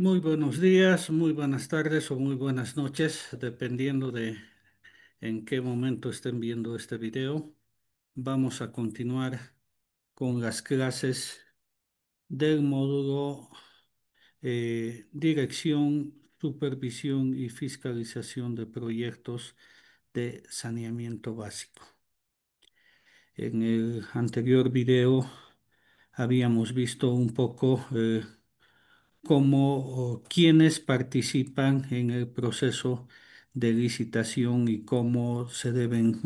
Muy buenos días, muy buenas tardes o muy buenas noches, dependiendo de en qué momento estén viendo este video. Vamos a continuar con las clases del módulo Dirección, Supervisión y Fiscalización de Proyectos de Saneamiento Básico. En el anterior video habíamos visto un poco cómo o quiénes participan en el proceso de licitación y cómo se deben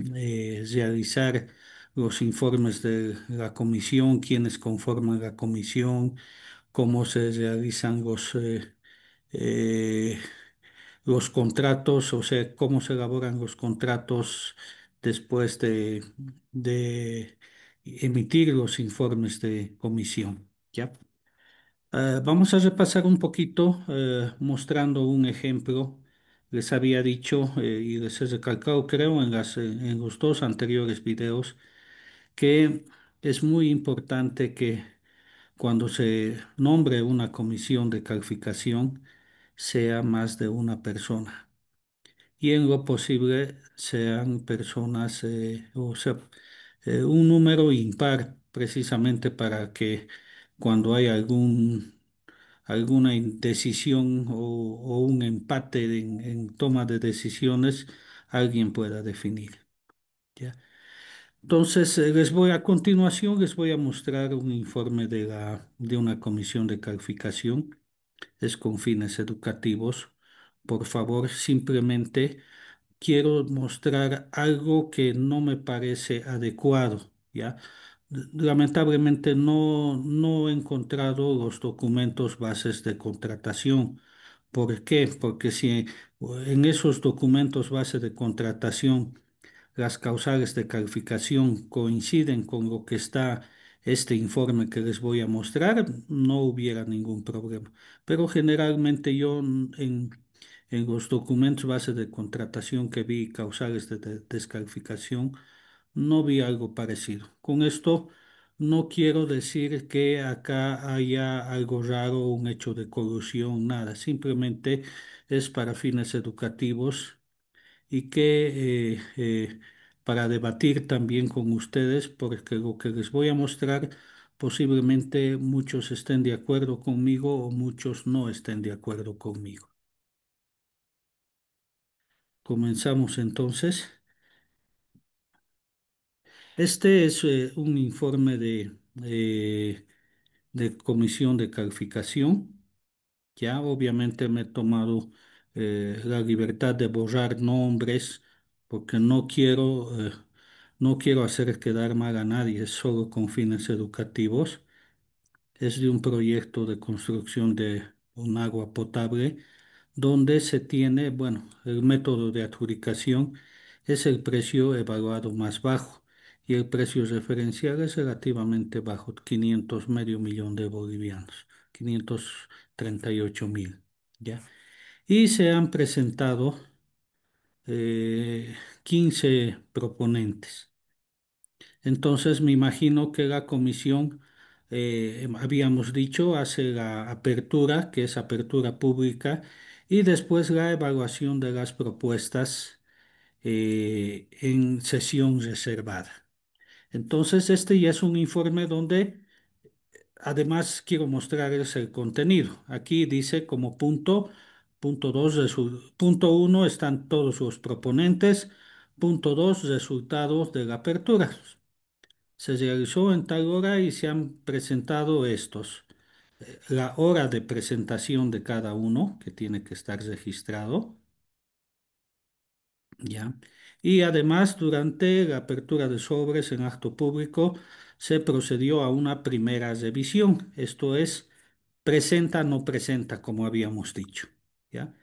realizar los informes de la comisión, quiénes conforman la comisión, cómo se realizan eh, los contratos, o sea, cómo se elaboran los contratos después de emitir los informes de comisión. ¿Ya? Vamos a repasar un poquito mostrando un ejemplo. Les había dicho y les he recalcado, creo, en los dos anteriores videos, que es muy importante que cuando se nombre una comisión de calificación sea más de una persona y en lo posible sean personas, o sea, un número impar, precisamente para que cuando hay alguna indecisión o un empate en toma de decisiones, alguien pueda definir. ¿Ya? Entonces, a continuación, les voy a mostrar un informe de una comisión de calificación. Es con fines educativos. Por favor, simplemente quiero mostrar algo que no me parece adecuado, ¿ya? Lamentablemente no he encontrado los documentos bases de contratación. ¿Por qué? Porque si en esos documentos base de contratación las causales de calificación coinciden con lo que está este informe que les voy a mostrar, no hubiera ningún problema. Pero generalmente yo en los documentos base de contratación que vi causales de descalificación, no vi algo parecido. Con esto no quiero decir que acá haya algo raro, un hecho de corrupción, nada. Simplemente es para fines educativos y que para debatir también con ustedes, porque lo que les voy a mostrar posiblemente muchos estén de acuerdo conmigo o muchos no estén de acuerdo conmigo. Comenzamos entonces. Este es un informe de comisión de calificación. Ya obviamente me he tomado la libertad de borrar nombres porque no quiero hacer quedar mal a nadie, es solo con fines educativos. Es de un proyecto de construcción de un agua potable donde se tiene, bueno, el método de adjudicación es el precio evaluado más bajo y el precio referencial es relativamente bajo, 500, medio millón de bolivianos, 538.000, ¿ya? Y se han presentado 15 proponentes. Entonces me imagino que la comisión, habíamos dicho, hace la apertura, que es apertura pública, y después la evaluación de las propuestas en sesión reservada. Entonces, este ya es un informe donde además quiero mostrarles el contenido. Aquí dice como punto 2, punto uno están todos los proponentes, punto 2 resultados de la apertura. Se realizó en tal hora y se han presentado estos. La hora de presentación de cada uno, que tiene que estar registrado, ¿ya? Y además, durante la apertura de sobres en acto público, se procedió a una primera revisión. Esto es, presenta, no presenta, como habíamos dicho, ¿ya?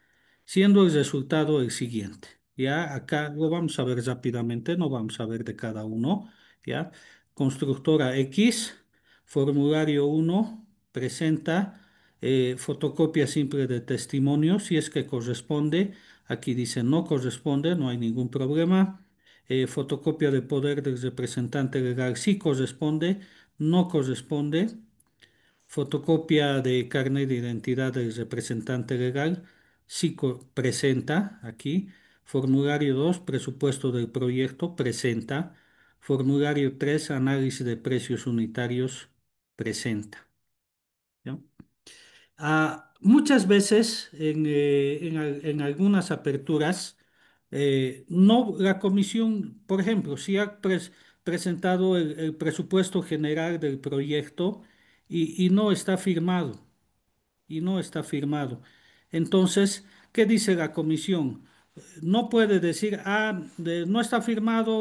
Siendo el resultado el siguiente. Ya acá lo vamos a ver rápidamente, no vamos a ver de cada uno, ¿ya? Constructora X, formulario uno presenta fotocopia simple de testimonio, si es que corresponde. Aquí dice no corresponde, no hay ningún problema. Fotocopia de poder del representante legal, sí corresponde, no corresponde. fotocopia de carnet de identidad del representante legal, sí presenta aquí. Formulario 2, presupuesto del proyecto, presenta. Formulario 3, análisis de precios unitarios, presenta. ¿Ya? Muchas veces en algunas aperturas, no, la comisión, por ejemplo, si ha presentado el presupuesto general del proyecto y no está firmado, Entonces, ¿qué dice la comisión? No puede decir, no está firmado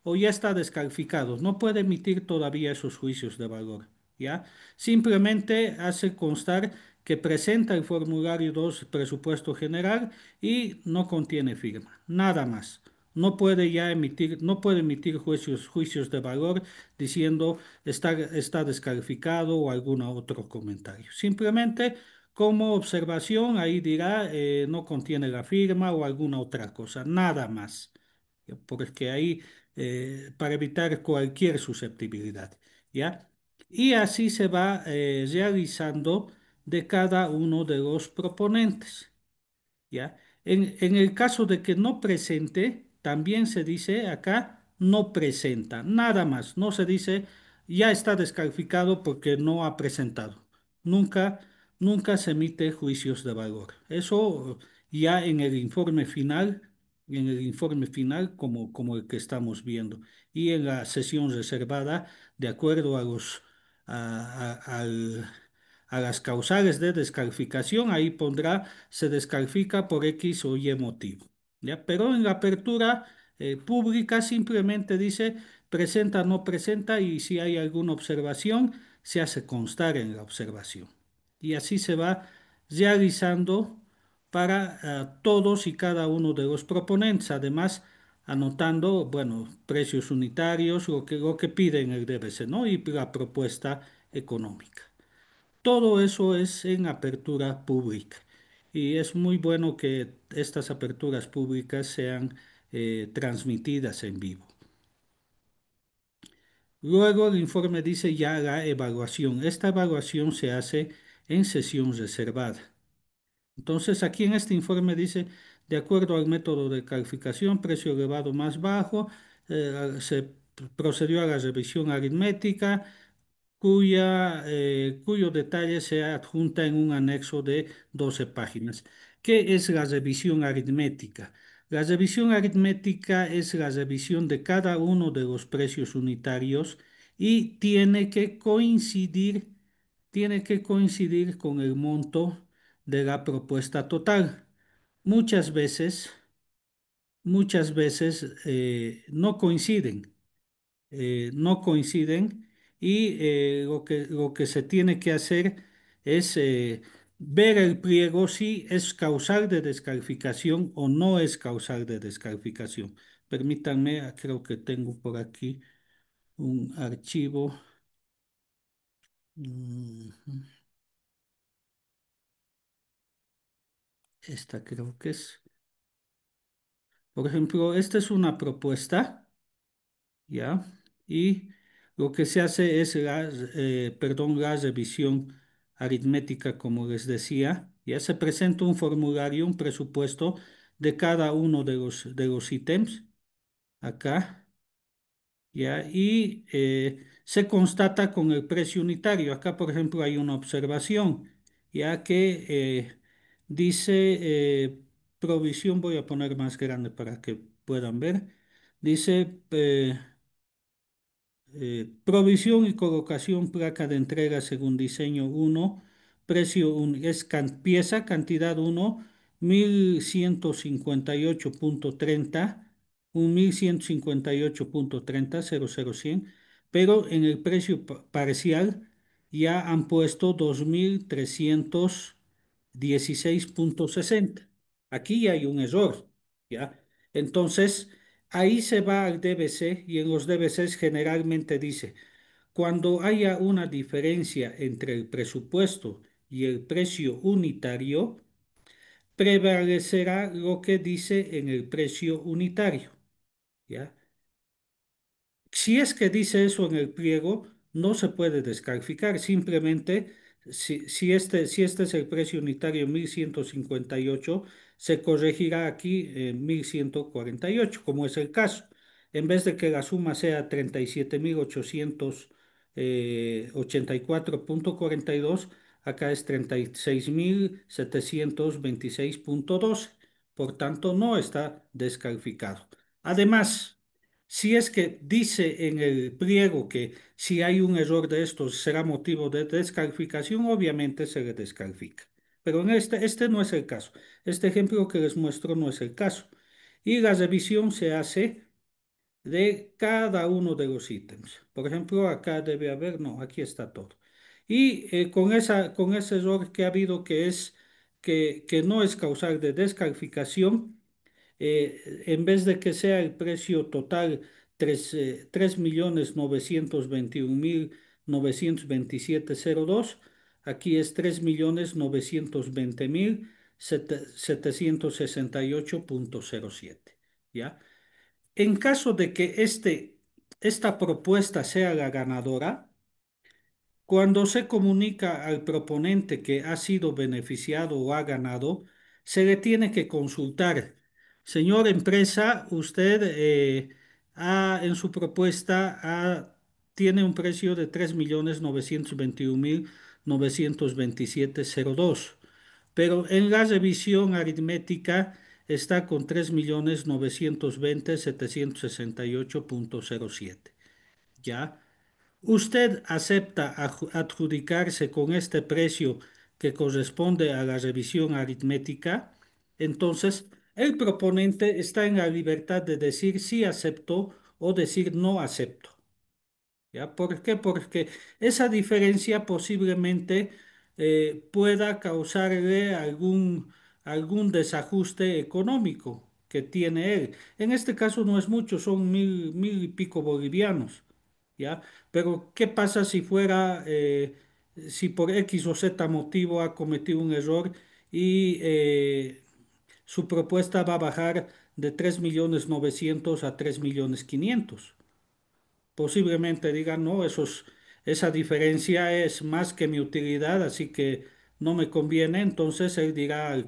o ya está descalificado. No puede emitir todavía esos juicios de valor, ¿ya? Simplemente hace constar que presenta el formulario 2 presupuesto general y no contiene firma, nada más. No puede emitir juicios de valor diciendo está descalificado o algún otro comentario. Simplemente como observación, ahí dirá no contiene la firma o alguna otra cosa, nada más. Porque ahí, para evitar cualquier susceptibilidad, ¿ya? Y así se va realizando de cada uno de los proponentes. ¿Ya? En el caso de que no presente, también se dice acá no presenta, nada más, no se dice ya está descalificado porque no ha presentado. Nunca, nunca se emite juicios de valor. Eso ya en el informe final como el que estamos viendo. Y en la sesión reservada, de acuerdo a las causales de descalificación, ahí pondrá se descalifica por X o Y motivo. ¿Ya? Pero en la apertura pública simplemente dice presenta, no presenta y si hay alguna observación, se hace constar en la observación. Y así se va realizando para todos y cada uno de los proponentes, además anotando, bueno, precios unitarios, lo que piden el DBC, ¿no? Y la propuesta económica. Todo eso es en apertura pública y es muy bueno que estas aperturas públicas sean transmitidas en vivo. Luego el informe dice ya la evaluación. Esta evaluación se hace en sesión reservada. Entonces aquí en este informe dice, de acuerdo al método de calificación, precio elevado más bajo, se procedió a la revisión aritmética cuyo detalle se adjunta en un anexo de 12 páginas. ¿Qué es la revisión aritmética? La revisión aritmética es la revisión de cada uno de los precios unitarios y tiene que coincidir con el monto de la propuesta total. Muchas veces, muchas veces no coinciden y lo que se tiene que hacer es ver el pliego si es causal de descalificación o no es causal de descalificación. Permítanme, creo que tengo por aquí un archivo. Mm, Esta creo que es. Por ejemplo, esta es una propuesta. ¿Ya? Y lo que se hace es la revisión aritmética, como les decía. Ya se presenta un formulario, un presupuesto de cada uno de los ítems acá. ¿Ya? Y se constata con el precio unitario. Acá, por ejemplo, hay una observación, ya que dice provisión, voy a poner más grande para que puedan ver. Dice provisión y colocación placa de entrega según diseño uno, precio pieza, cantidad uno, 1158.30, 1158.30, 00100, pero en el precio parcial ya han puesto 2316.60. Aquí hay un error, ¿ya? Entonces, ahí se va al DBC y en los DBCs generalmente dice, cuando haya una diferencia entre el presupuesto y el precio unitario, prevalecerá lo que dice en el precio unitario, ¿ya? Si es que dice eso en el pliego, no se puede descalificar. Simplemente, si este es el precio unitario 1158, se corregirá aquí 1148, como es el caso. En vez de que la suma sea 37.884,42, acá es 36.726,12. Por tanto, no está descalificado. Además, si es que dice en el pliego que si hay un error de estos será motivo de descalificación, obviamente se le descalifica. Pero en este no es el caso. Este ejemplo que les muestro no es el caso. Y la revisión se hace de cada uno de los ítems. Por ejemplo, acá debe haber, no, aquí está todo. Y con ese error que ha habido, que no es causal de descalificación, en vez de que sea el precio total 3.921.927,02, aquí es 3.920.768,07. ¿Ya? En caso de que esta propuesta sea la ganadora, cuando se comunica al proponente que ha sido beneficiado o ha ganado, se le tiene que consultar. Señor empresa, usted en su propuesta tiene un precio de 3.921.927,02, pero en la revisión aritmética está con 3.920.768,07. ¿Ya? ¿Usted acepta adjudicarse con este precio que corresponde a la revisión aritmética? Entonces, el proponente está en la libertad de decir sí acepto o decir no acepto. ¿Ya? ¿Por qué? Porque esa diferencia posiblemente pueda causarle algún desajuste económico que tiene él. En este caso no es mucho, son mil y pico bolivianos. ¿Ya? Pero ¿qué pasa si si por X o Z motivo ha cometido un error y su propuesta va a bajar de 3.900.000 a 3.500.000? Posiblemente digan, no, esa diferencia es más que mi utilidad, así que no me conviene. Entonces él dirá al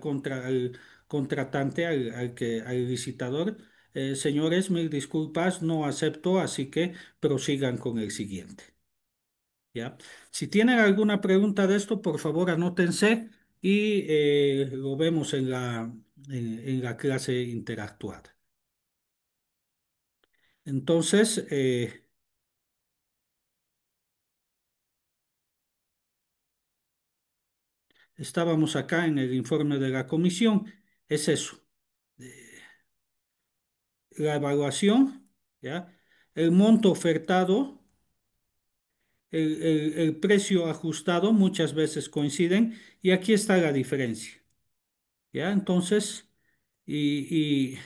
contratante, al licitador, señores, mil disculpas, no acepto, así que prosigan con el siguiente. ¿Ya? Si tienen alguna pregunta de esto, por favor anótense y lo vemos en la clase interactuada. Entonces, estábamos acá en el informe de la comisión. Es eso, la evaluación, ¿ya? El monto ofertado, el precio ajustado, muchas veces coinciden, y aquí está la diferencia, ¿ya? Entonces, y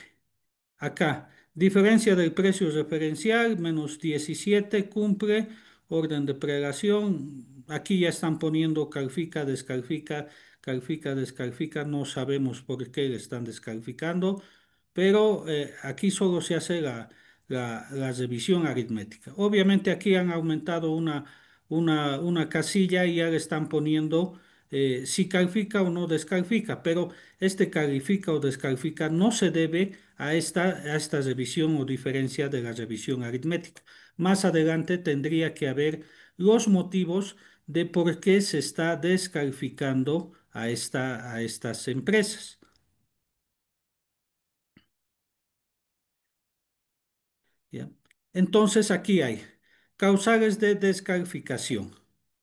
acá, diferencia del precio referencial, menos 17 cumple, orden de prelación. Aquí ya están poniendo califica, descalifica, califica, descalifica. No sabemos por qué le están descalificando, pero aquí solo se hace la revisión aritmética. Obviamente aquí han aumentado una casilla y ya le están poniendo si califica o no descalifica, pero este califica o descalifica no se debe a esta revisión o diferencia de la revisión aritmética. Más adelante tendría que haber los motivos de por qué se está descalificando a estas empresas. ¿Ya? Entonces aquí hay causales de descalificación.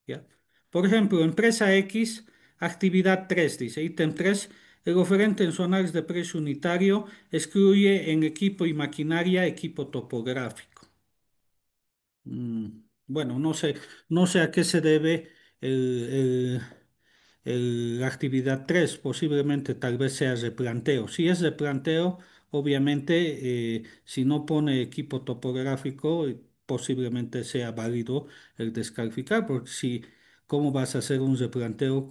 ¿Ya? Por ejemplo, empresa X, actividad 3 dice, ítem 3, el oferente en su análisis de precio unitario excluye en equipo y maquinaria equipo topográfico. Mm, bueno, no sé a qué se debe el, la actividad 3, posiblemente tal vez sea replanteo. Si es replanteo, obviamente, si no pone equipo topográfico, posiblemente sea válido el descalificar, porque si, ¿cómo vas a hacer un replanteo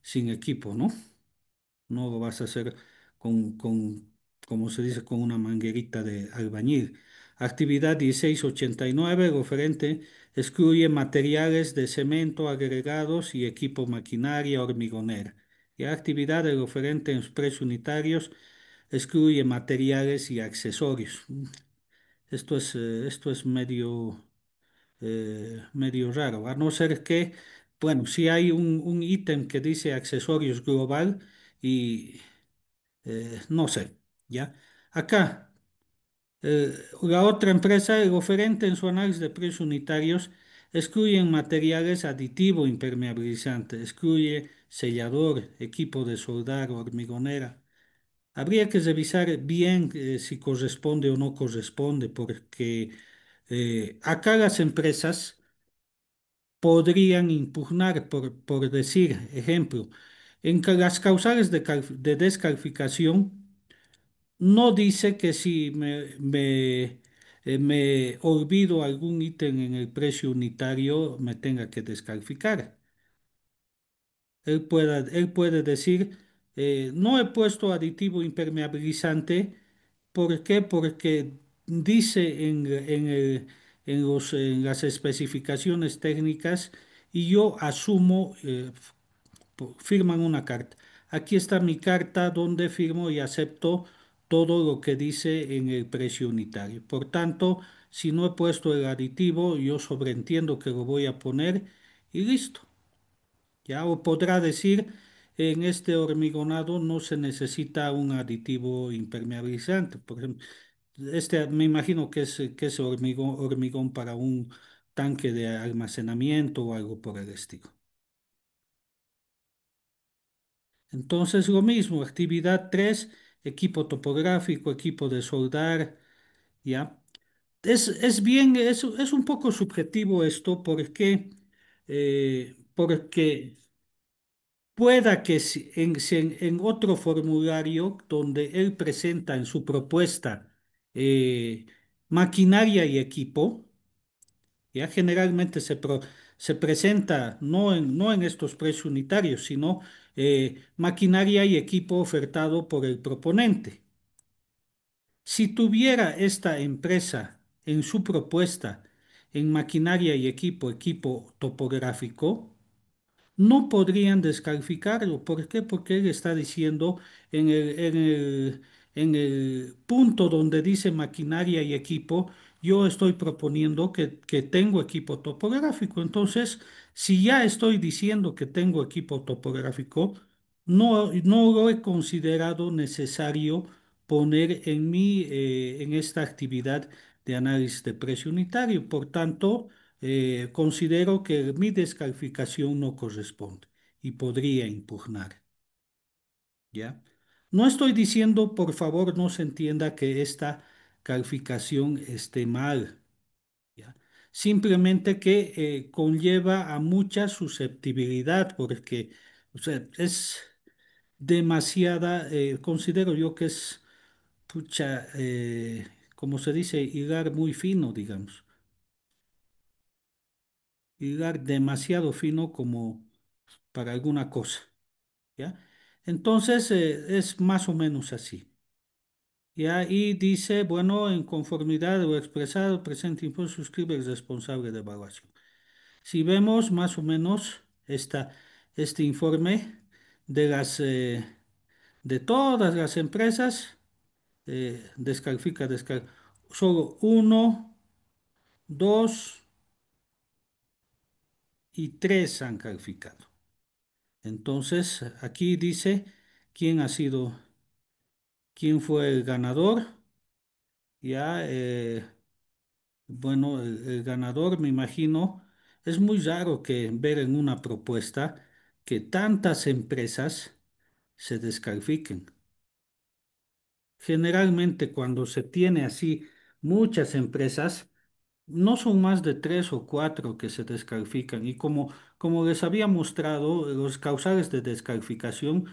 sin equipo, no? No lo vas a hacer como se dice, con una manguerita de albañil. Actividad 1689, el oferente excluye materiales de cemento, agregados y equipo maquinaria hormigonera. Y actividad del oferente en los precios unitarios excluye materiales y accesorios. Esto es medio raro, a no ser que, bueno, si hay un ítem que dice accesorios global y no sé, ¿ya? Acá. La otra empresa, el oferente en su análisis de precios unitarios, excluye materiales aditivo impermeabilizante, excluye sellador, equipo de soldar, hormigonera. Habría que revisar bien si corresponde o no corresponde, porque acá las empresas podrían impugnar, por decir, ejemplo, las causales de descalificación. No dice que si me olvido algún ítem en el precio unitario me tenga que descalificar. Él puede decir, no he puesto aditivo impermeabilizante. ¿Por qué? Porque dice en las especificaciones técnicas y yo asumo, firman una carta. Aquí está mi carta donde firmo y acepto todo lo que dice en el precio unitario. Por tanto, si no he puesto el aditivo, yo sobreentiendo que lo voy a poner y listo. Ya, o podrá decir, en este hormigonado no se necesita un aditivo impermeabilizante. Por ejemplo, me imagino que es hormigón para un tanque de almacenamiento o algo por el estilo. Entonces, lo mismo, actividad 3, equipo topográfico, equipo de soldar, ¿ya? Es un poco subjetivo esto porque pueda que si en otro formulario donde él presenta en su propuesta eh, maquinaria y equipo, ya generalmente se presenta no en estos precios unitarios, sino maquinaria y equipo ofertado por el proponente. Si tuviera esta empresa en su propuesta en maquinaria y equipo topográfico, no podrían descalificarlo. ¿Por qué? Porque él está diciendo en el punto donde dice maquinaria y equipo, yo estoy proponiendo que tengo equipo topográfico. Entonces, si ya estoy diciendo que tengo equipo topográfico, no lo he considerado necesario poner en esta actividad de análisis de precio unitario. Por tanto, considero que mi descalificación no corresponde y podría impugnar, ¿ya? No estoy diciendo, por favor, no se entienda que esta calificación esté mal, ¿ya? Simplemente que conlleva a mucha susceptibilidad, porque, o sea, es demasiada, considero yo que es, pucha, como se dice, hilar muy fino, digamos, hilar demasiado fino como para alguna cosa, ¿ya? Entonces, es más o menos así. ¿Ya? Y dice, bueno, en conformidad de lo expresado, el presente impuesto suscribe el responsable de evaluación. Si vemos más o menos este informe de de todas las empresas, solo uno, dos y tres han calificado. Entonces, aquí dice quién ha sido, quién fue el ganador. Ya, bueno, el ganador, me imagino, es muy raro que ver en una propuesta que tantas empresas se descalifiquen. Generalmente cuando se tiene así muchas empresas, no son más de tres o cuatro que se descalifican. Y como les había mostrado, los causales de descalificación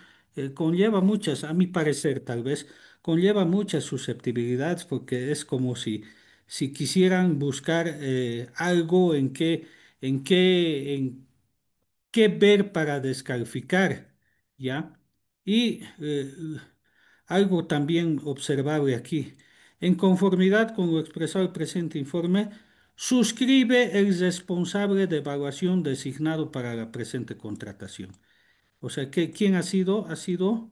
conlleva muchas, a mi parecer tal vez, conlleva muchas susceptibilidades porque es como si quisieran buscar algo en qué ver para descalificar, ¿ya? Y algo también observable aquí. En conformidad con lo expresado en el presente informe, suscribe el responsable de evaluación designado para la presente contratación. O sea, ¿quién ha sido? Ha sido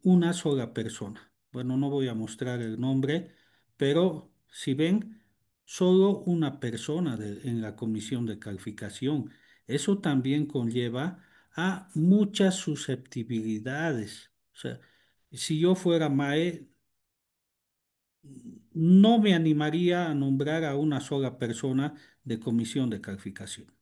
una sola persona. Bueno, no voy a mostrar el nombre, pero si ven, solo una persona en la comisión de calificación. Eso también conlleva a muchas susceptibilidades. O sea, si yo fuera MAE, no me animaría a nombrar a una sola persona de comisión de calificación.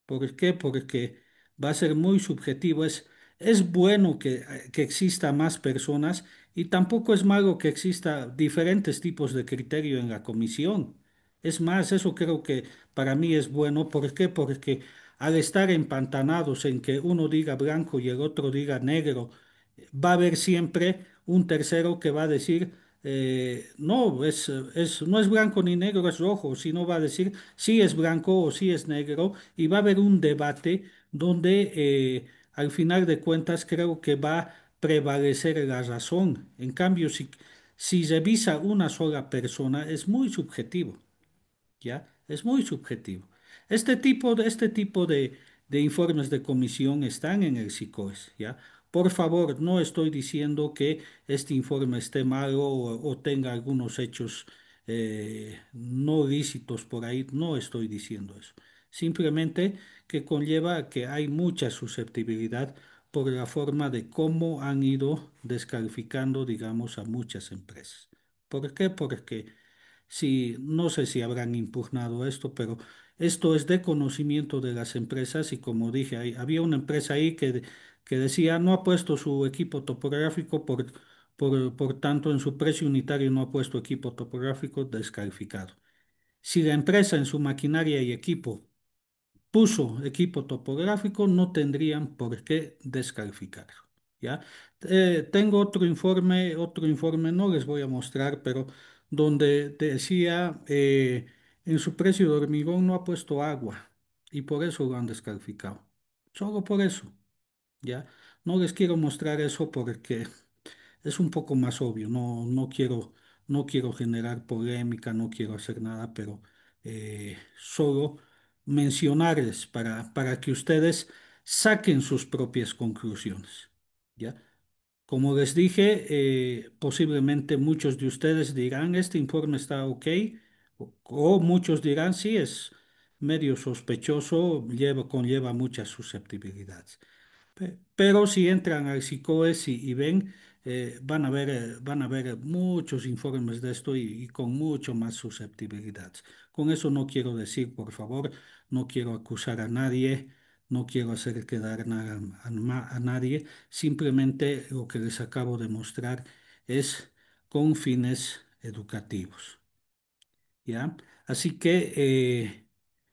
¿Por qué? Porque va a ser muy subjetivo. Es bueno que exista más personas y tampoco es malo que exista diferentes tipos de criterio en la comisión. Es más, eso creo que para mí es bueno. ¿Por qué? Porque al estar empantanados en que uno diga blanco y el otro diga negro, va a haber siempre un tercero que va a decir, no, no es blanco ni negro, es rojo, sino va a decir sí es blanco o sí es negro, y va a haber un debate donde al final de cuentas creo que va a prevalecer la razón. En cambio, si revisa una sola persona, es muy subjetivo. ¿Ya? Es muy subjetivo. Este tipo de informes de comisión están en el SICOES, ¿ya? Por favor, no estoy diciendo que este informe esté malo o tenga algunos hechos no lícitos por ahí, no estoy diciendo eso. Simplemente que conlleva a que hay mucha susceptibilidad por la forma de cómo han ido descalificando, digamos, a muchas empresas. ¿Por qué? Porque sí, no sé si habrán impugnado esto, pero esto es de conocimiento de las empresas y como dije, había una empresa ahí que decía no ha puesto su equipo topográfico, por tanto en su precio unitario no ha puesto equipo topográfico descalificado. Si la empresa en su maquinaria y equipo puso equipo topográfico, no tendrían por qué descalificarlo. ¿Ya? Tengo otro informe, no les voy a mostrar, pero donde decía en su precio de hormigón no ha puesto agua y por eso lo han descalificado. Solo por eso. ¿Ya? No les quiero mostrar eso porque es un poco más obvio. No quiero generar polémica, no quiero hacer nada, pero solo mencionarles para que ustedes saquen sus propias conclusiones. ¿Ya? Como les dije, posiblemente muchos de ustedes dirán, este informe está ok, o muchos dirán, sí, es medio sospechoso, conlleva muchas susceptibilidades. Pero si entran al SICOES y ven, van a ver muchos informes de esto y con mucho más susceptibilidades. Con eso no quiero decir, por favor, no quiero acusar a nadie, no quiero hacer quedar nada a nadie, simplemente lo que les acabo de mostrar es con fines educativos. ¿Ya? Así que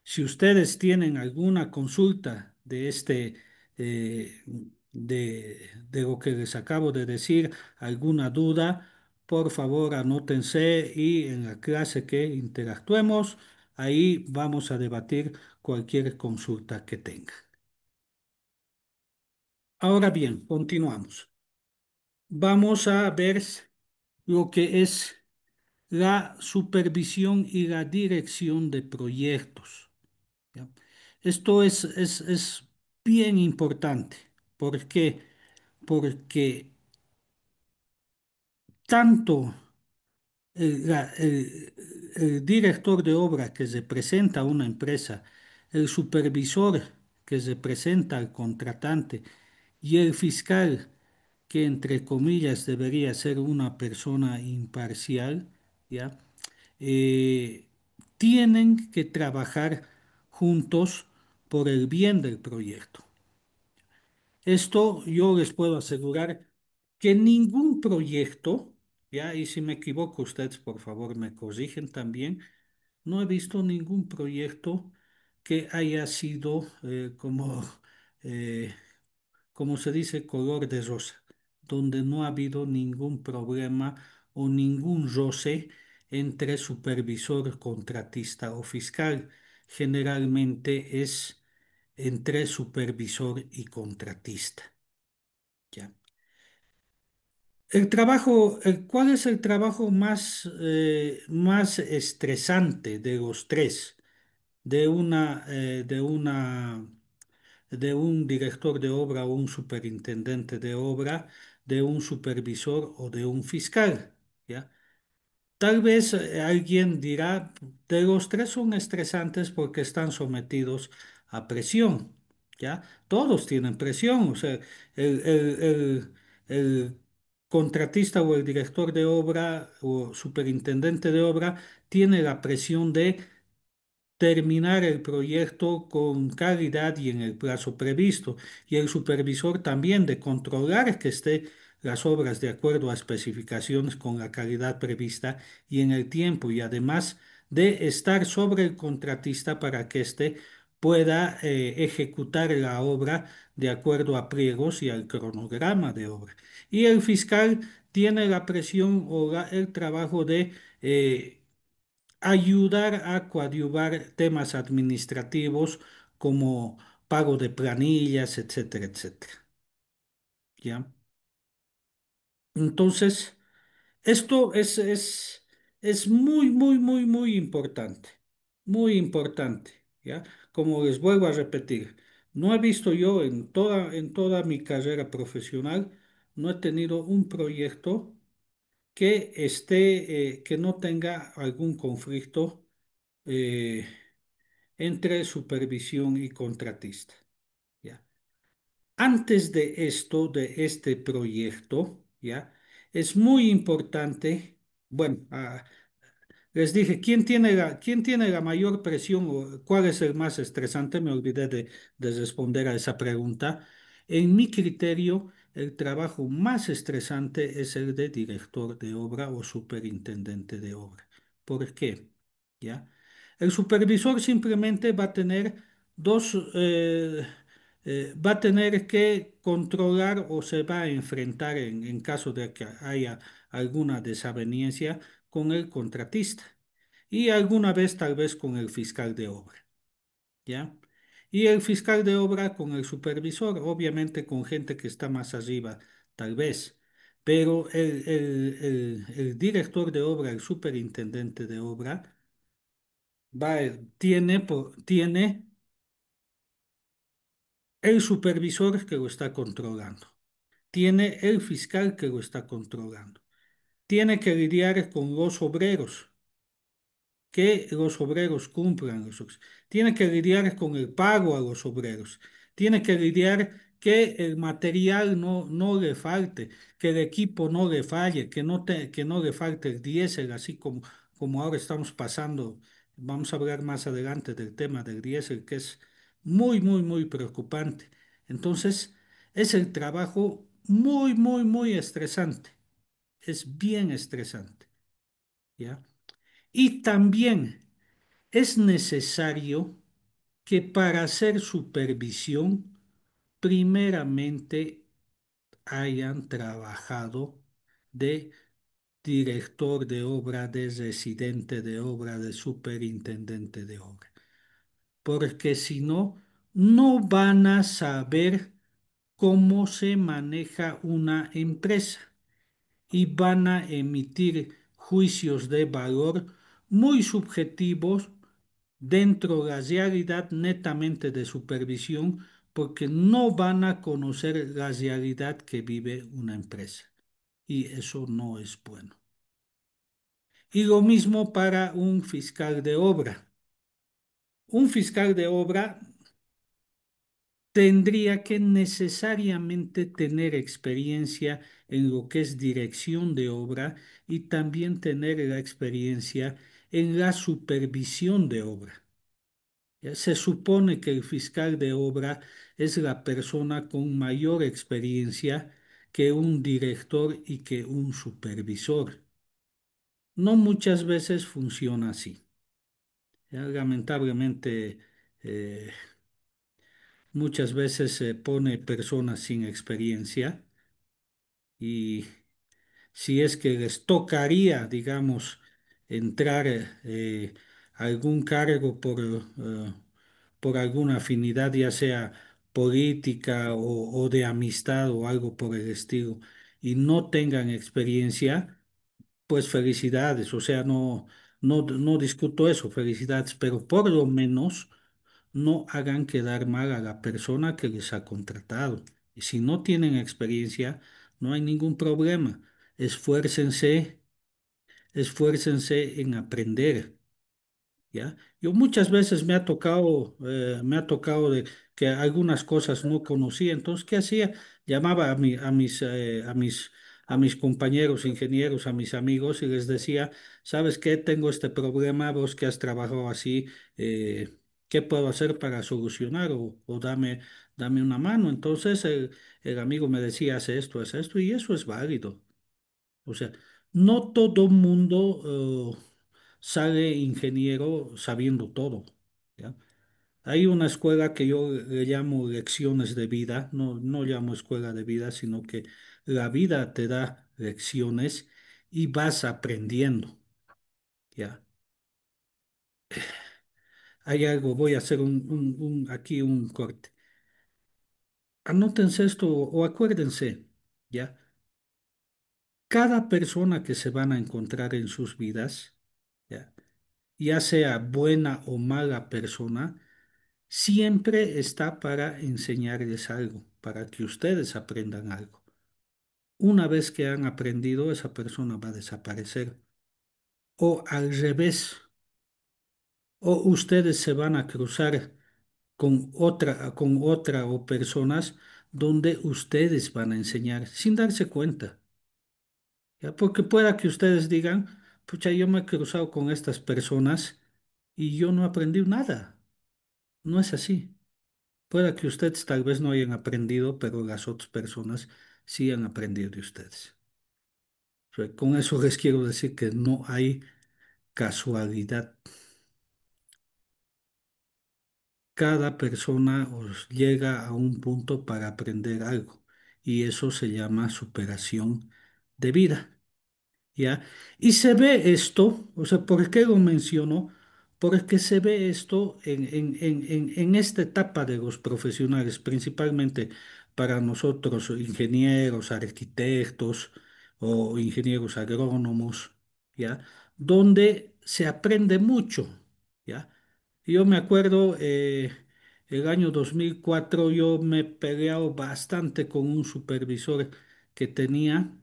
si ustedes tienen alguna consulta de lo que les acabo de decir, alguna duda, por favor anótense y en la clase que interactuemos, ahí vamos a debatir cualquier consulta que tengan. Ahora bien, continuamos. Vamos a ver lo que es la supervisión y la dirección de proyectos. ¿Ya? Esto es bien importante. ¿Por qué? Porque tanto el director de obra que representa a una empresa, el supervisor que representa al contratante y el fiscal, que entre comillas debería ser una persona imparcial, ¿ya? eh, tienen que trabajar juntos por el bien del proyecto. Esto yo les puedo asegurar que ningún proyecto, ya, y si me equivoco, ustedes por favor me corrigen también, no he visto ningún proyecto que haya sido eh, como se dice, color de rosa, donde no ha habido ningún problema o ningún roce entre supervisor, contratista o fiscal. Generalmente es entre supervisor y contratista. ¿Ya? ¿Cuál es el trabajo más estresante de los tres? De de un director de obra o un superintendente de obra, de un supervisor o de un fiscal, ¿ya? Tal vez alguien dirá, de los tres son estresantes porque están sometidos a presión, ¿ya? Todos tienen presión, o sea, el contratista o el director de obra o superintendente de obra tiene la presión de terminar el proyecto con calidad y en el plazo previsto. Y el supervisor también de controlar que esté las obras de acuerdo a especificaciones con la calidad prevista y en el tiempo. Y además de estar sobre el contratista para que éste pueda ejecutar la obra de acuerdo a pliegos y al cronograma de obra. Y el fiscal tiene la presión o el trabajo de ayudar a coadyuvar temas administrativos como pago de planillas, etcétera, etcétera. ¿Ya? Entonces, esto es muy, muy, muy, muy importante. Muy importante. ¿Ya? Como les vuelvo a repetir, no he visto yo en toda mi carrera profesional, no he tenido un proyecto que no tenga algún conflicto eh, entre supervisión y contratista. ¿Ya? Antes de esto, de este proyecto, ¿ya? Es muy importante, bueno, les dije, quién tiene la mayor presión o cuál es el más estresante? Me olvidé de responder a esa pregunta. En mi criterio, el trabajo más estresante es el de director de obra o superintendente de obra. ¿Por qué? ¿Ya? El supervisor simplemente va a tener dos, va a tener que controlar o se va a enfrentar en caso de que haya alguna desaveniencia con el contratista y alguna vez tal vez con el fiscal de obra, ¿ya? Y el fiscal de obra con el supervisor, obviamente con gente que está más arriba, tal vez, pero el director de obra, el superintendente de obra, tiene el supervisor que lo está controlando, tiene el fiscal que lo está controlando, tiene que lidiar con los obreros que los obreros cumplan tiene que lidiar con el pago a los obreros, tiene que lidiar que el material no le falte, que el equipo no le falle, que no le falte el diésel, así como ahora estamos pasando. Vamos a hablar más adelante del tema del diésel, que es muy, muy, muy preocupante. Entonces, es el trabajo muy, muy, muy estresante. Es bien estresante, ¿ya? Y también es necesario que para hacer supervisión, primeramente hayan trabajado de director de obra, de residente de obra, de superintendente de obra, porque si no, no van a saber cómo se maneja una empresa y van a emitir juicios de valor muy subjetivos dentro de la realidad netamente de supervisión, porque no van a conocer la realidad que vive una empresa. Y eso no es bueno. Y lo mismo para un fiscal de obra. Un fiscal de obra tendría que necesariamente tener experiencia en lo que es dirección de obra y también tener la experiencia en la supervisión de obra. Ya se supone que el fiscal de obra es la persona con mayor experiencia que un director y que un supervisor. No muchas veces funciona así. Ya, lamentablemente, eh, muchas veces se pone personas sin experiencia y si es que les tocaría, digamos, entrar a algún cargo por alguna afinidad, ya sea política o de amistad o algo por el estilo, y no tengan experiencia, pues felicidades, o sea, no discuto eso, felicidades, pero por lo menos no hagan quedar mal a la persona que les ha contratado. Y si no tienen experiencia, no hay ningún problema. Esfuércense, esfuércense en aprender. ¿Ya? Yo muchas veces me ha tocado de que algunas cosas no conocía, entonces, ¿qué hacía? Llamaba a mis compañeros ingenieros, a mis amigos y les decía, ¿sabes qué? Tengo este problema, vos que has trabajado así, ¿qué puedo hacer para solucionar? O dame una mano. Entonces, el amigo me decía, haz esto, y eso es válido. O sea, no todo mundo sale ingeniero sabiendo todo, ¿ya? Hay una escuela que yo le llamo lecciones de vida, no llamo escuela de vida, sino que la vida te da lecciones y vas aprendiendo, ¿ya? Hay algo, voy a hacer aquí un corte. Anótense esto o acuérdense, ¿ya? Cada persona que se van a encontrar en sus vidas, ¿ya? Ya sea buena o mala persona, siempre está para enseñarles algo, para que ustedes aprendan algo. Una vez que han aprendido, esa persona va a desaparecer. O al revés, o ustedes se van a cruzar con otra o personas donde ustedes van a enseñar sin darse cuenta. ¿Ya? Porque pueda que ustedes digan, pucha, yo me he cruzado con estas personas y yo no aprendí nada. No es así. Pueda que ustedes tal vez no hayan aprendido, pero las otras personas sí han aprendido de ustedes. O sea, con eso les quiero decir que no hay casualidad. Cada persona os llega a un punto para aprender algo y eso se llama superación de vida. ¿Ya? Y se ve esto, o sea, ¿por qué lo menciono? Porque se ve esto en esta etapa de los profesionales, principalmente para nosotros, ingenieros, arquitectos o ingenieros agrónomos, ¿ya? Donde se aprende mucho, ¿ya? Yo me acuerdo, el año 2004 yo me he peleado bastante con un supervisor que tenía,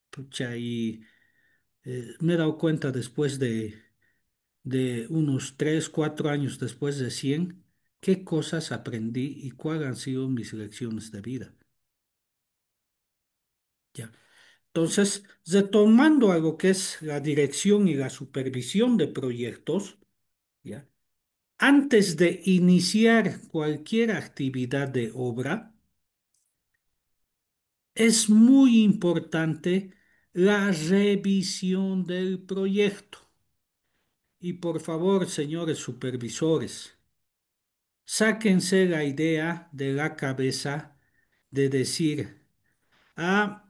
pucha, y me he dado cuenta después de unos 3 4 años después de 100 qué cosas aprendí y cuáles han sido mis lecciones de vida. Ya. Entonces, retomando algo que es la dirección y la supervisión de proyectos, ¿ya? Antes de iniciar cualquier actividad de obra, es muy importante la revisión del proyecto. Y por favor, señores supervisores, sáquense la idea de la cabeza de decir, ah,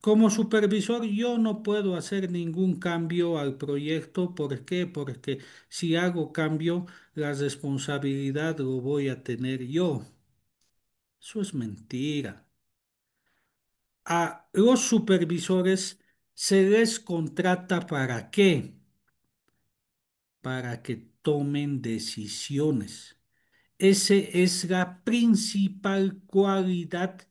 como supervisor yo no puedo hacer ningún cambio al proyecto. ¿Por qué? Porque si hago cambio, la responsabilidad lo voy a tener yo. Eso es mentira. A los supervisores se les contrata ¿para qué? Para que tomen decisiones. Esa es la principal cualidad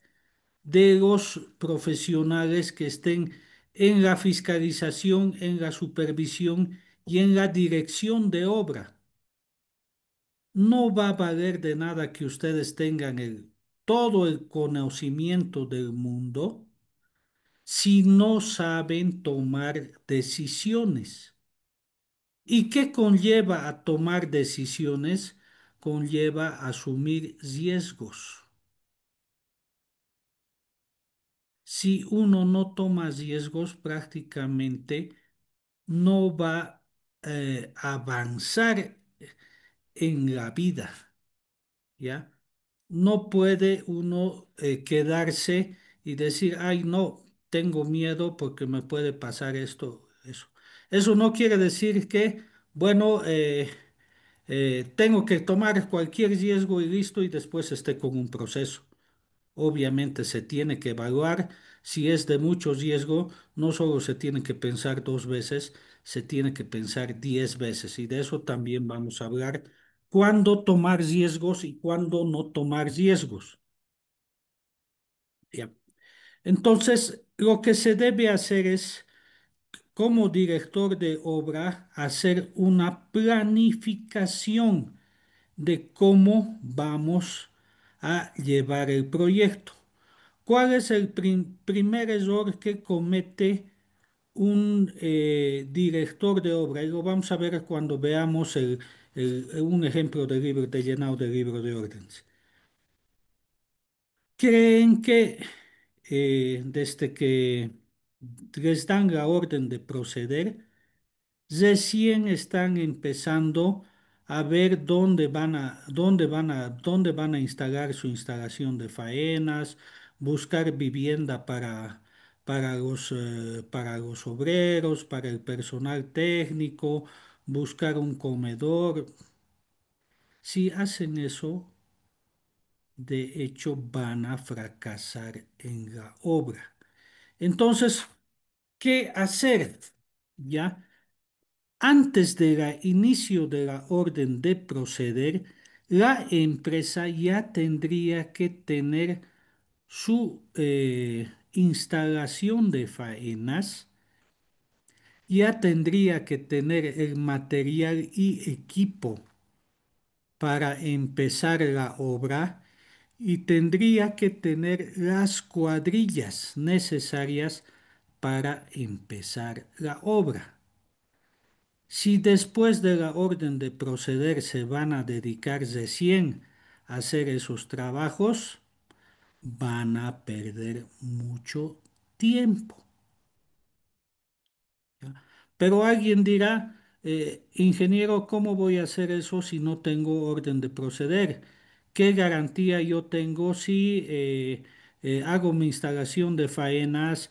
de los profesionales que estén en la fiscalización, en la supervisión y en la dirección de obra. No va a valer de nada que ustedes tengan todo el conocimiento del mundo si no saben tomar decisiones. ¿Y qué conlleva a tomar decisiones? Conlleva asumir riesgos. Si uno no toma riesgos, prácticamente no va a avanzar en la vida, ¿ya? No puede uno quedarse y decir, ay, no, tengo miedo porque me puede pasar esto, eso. Eso no quiere decir que, bueno, tengo que tomar cualquier riesgo y listo y después esté con un proceso. obviamente se tiene que evaluar. Si es de mucho riesgo, no solo se tiene que pensar 2 veces, se tiene que pensar 10 veces. Y de eso también vamos a hablar. Cuándo tomar riesgos y cuándo no tomar riesgos. Ya. Entonces, lo que se debe hacer es, como director de obra, hacer una planificación de cómo vamos a llevar el proyecto. ¿Cuál es el primer error que comete un director de obra? Y lo vamos a ver cuando veamos un ejemplo de libro de llenado de libro de órdenes. Creen que desde que les dan la orden de proceder, recién están empezando a ver dónde van a instalar su instalación de faenas, buscar vivienda para los obreros, para el personal técnico, buscar un comedor. Si hacen eso, de hecho van a fracasar en la obra. Entonces, ¿qué hacer? ¿Ya? Antes del inicio de la orden de proceder, la empresa ya tendría que tener su instalación de faenas, ya tendría que tener el material y equipo para empezar la obra y tendría que tener las cuadrillas necesarias para empezar la obra. Si después de la orden de proceder se van a dedicar recién a hacer esos trabajos, van a perder mucho tiempo. ¿Ya? Pero alguien dirá, ingeniero, ¿cómo voy a hacer eso si no tengo orden de proceder? ¿Qué garantía yo tengo si hago mi instalación de faenas,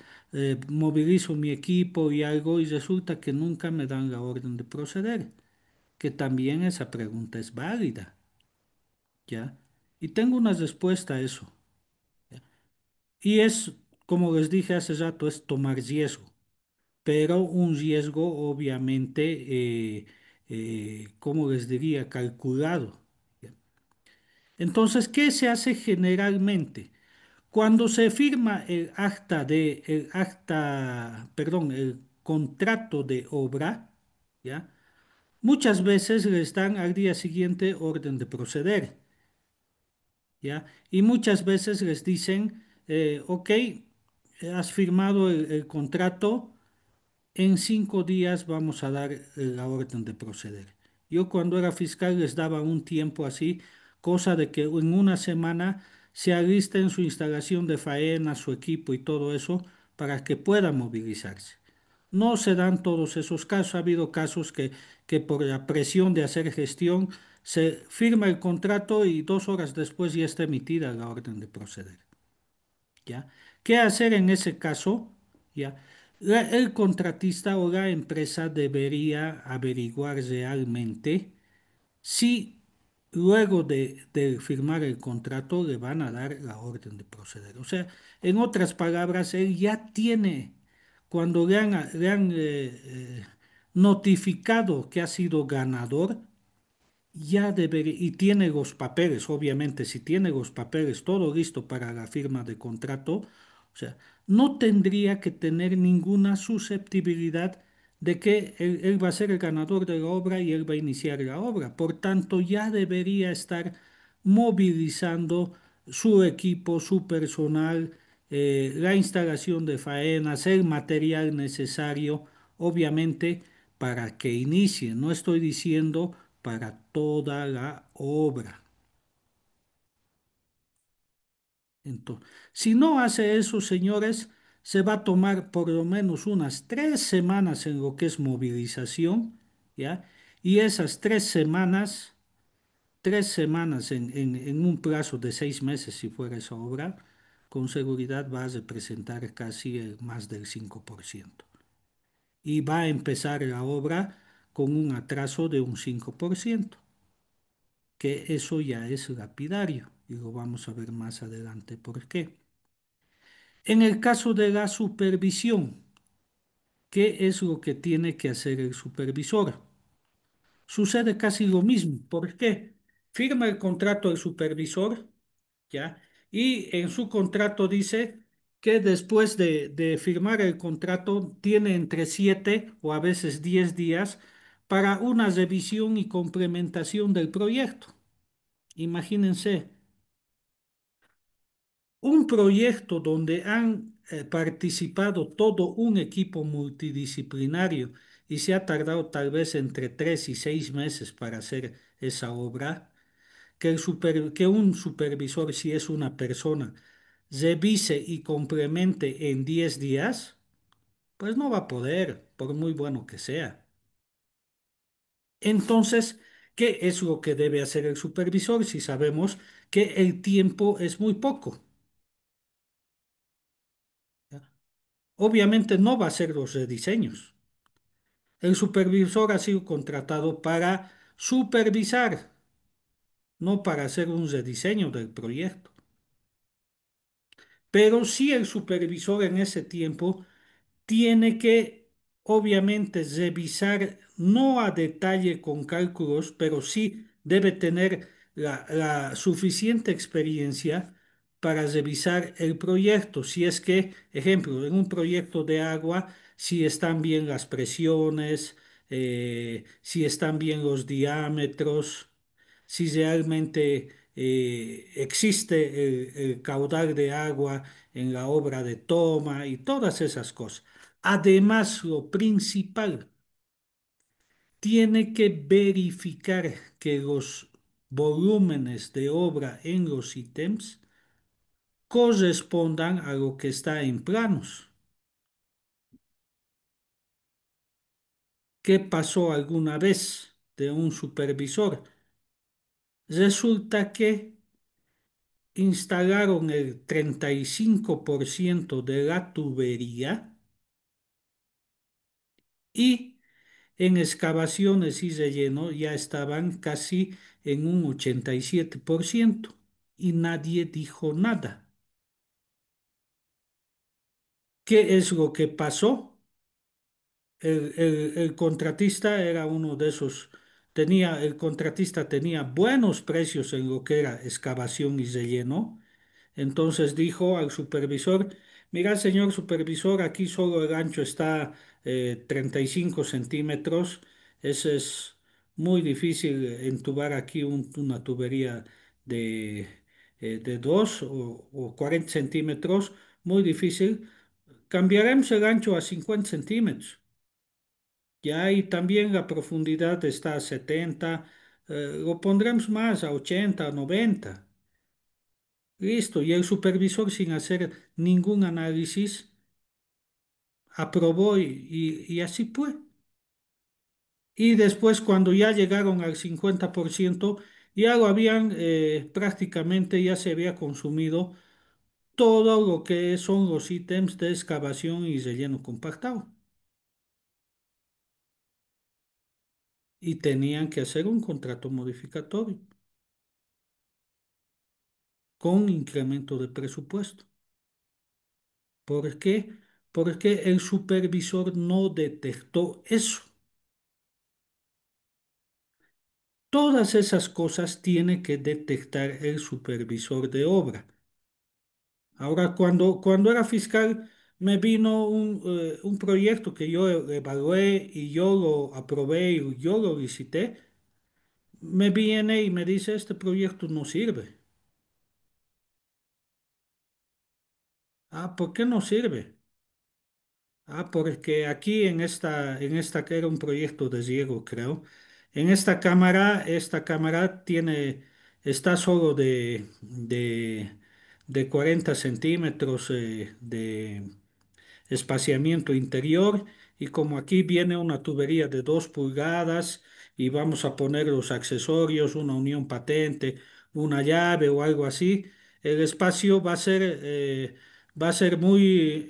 movilizo mi equipo y algo y resulta que nunca me dan la orden de proceder? Que también esa pregunta es válida, ¿ya? Y tengo una respuesta a eso. Y es, como les dije hace rato, es tomar riesgo, pero un riesgo obviamente, ¿cómo les diría? Calculado. ¿Ya? Entonces, ¿qué se hace generalmente? Cuando se firma perdón, el contrato de obra, ¿ya? Muchas veces les dan al día siguiente orden de proceder. ¿Ya? Y muchas veces les dicen, ok, has firmado el contrato, en 5 días vamos a dar la orden de proceder. Yo cuando era fiscal les daba un tiempo así, cosa de que en una semana se alisten su instalación de faena, su equipo y todo eso para que puedan movilizarse. No se dan todos esos casos. Ha habido casos que por la presión de hacer gestión se firma el contrato y 2 horas después ya está emitida la orden de proceder. ¿Ya? ¿Qué hacer en ese caso? ¿Ya? El contratista o la empresa debería averiguar realmente si luego de firmar el contrato le van a dar la orden de proceder. O sea, en otras palabras, él ya tiene, cuando le han notificado que ha sido ganador, ya debería, y tiene los papeles, obviamente, si tiene los papeles todo listo para la firma de contrato, o sea, no tendría que tener ninguna susceptibilidad de que él va a ser el ganador de la obra y él va a iniciar la obra. Por tanto, ya debería estar movilizando su equipo, su personal, la instalación de faenas, el material necesario, obviamente, para que inicie. No estoy diciendo para toda la obra. Entonces, si no hace eso, señores, se va a tomar por lo menos unas 3 semanas en lo que es movilización, ¿ya? Y esas 3 semanas en un plazo de 6 meses, si fuera esa obra, con seguridad va a representar casi más del 5%. Y va a empezar la obra con un atraso de un 5%, que eso ya es lapidario. y lo vamos a ver más adelante por qué. En el caso de la supervisión, ¿qué es lo que tiene que hacer el supervisor? Sucede casi lo mismo. ¿Por qué? Firma el contrato el supervisor, ¿ya? Y en su contrato dice que después de firmar el contrato tiene entre 7 o a veces 10 días para una revisión y complementación del proyecto. Imagínense, un proyecto donde han participado todo un equipo multidisciplinario y se ha tardado tal vez entre 3 y 6 meses para hacer esa obra, que un supervisor, si es una persona, revise y complemente en 10 días, pues no va a poder, por muy bueno que sea. Entonces, ¿qué es lo que debe hacer el supervisor si sabemos que el tiempo es muy poco? Obviamente no va a ser los rediseños. El supervisor ha sido contratado para supervisar, no para hacer un rediseño del proyecto. Pero sí el supervisor en ese tiempo tiene que, obviamente, revisar, no a detalle con cálculos, pero sí debe tener la suficiente experiencia para revisar el proyecto. Si es que, ejemplo, en un proyecto de agua, si están bien las presiones, si están bien los diámetros, si realmente existe el caudal de agua en la obra de toma y todas esas cosas. Además, lo principal, tiene que verificar que los volúmenes de obra en los ítems correspondan a lo que está en planos. ¿Qué pasó alguna vez de un supervisor? Resulta que instalaron el 35% de la tubería y en excavaciones y relleno ya estaban casi en un 87% y nadie dijo nada. ¿Qué es lo que pasó? El contratista era uno de esos, el contratista tenía buenos precios en lo que era excavación y relleno. Entonces dijo al supervisor, mira, señor supervisor, aquí solo el ancho está 35 centímetros. Ese es muy difícil entubar aquí una tubería de, de 2 o 40 centímetros. Muy difícil. Cambiaremos el ancho a 50 centímetros. Ya, y también la profundidad está a 70. Lo pondremos más a 80, 90. Listo, y el supervisor sin hacer ningún análisis aprobó y así fue. Y después cuando ya llegaron al 50%, ya lo habían prácticamente, ya se había consumido todo lo que son los ítems de excavación y relleno compactado. Y tenían que hacer un contrato modificatorio con incremento de presupuesto. ¿Por qué? Porque el supervisor no detectó eso. Todas esas cosas tiene que detectar el supervisor de obra. Ahora, cuando era fiscal, me vino un proyecto que yo evalué y yo lo aprobé y yo lo licité. Me viene y me dice, este proyecto no sirve. Ah, ¿por qué no sirve? Ah, porque aquí en esta que era un proyecto de riego, creo. En esta cámara está solo de 40 centímetros de espaciamiento interior y como aquí viene una tubería de 2 pulgadas y vamos a poner los accesorios, una unión patente, una llave o algo así, el espacio va a ser muy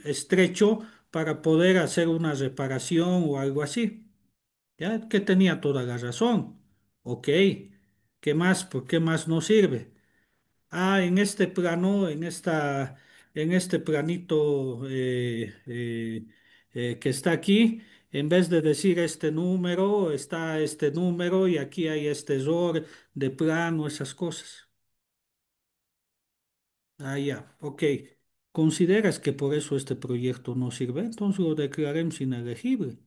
estrecho para poder hacer una reparación o algo así. Ya que tenía toda la razón. Ok. ¿Qué más? ¿Por qué más no sirve? Ah, en este plano, en este planito que está aquí, en vez de decir este número, está este número y aquí hay este error de plano, esas cosas. Ah, ya, ok. ¿Consideras que por eso este proyecto no sirve? Entonces lo declaremos inelegible.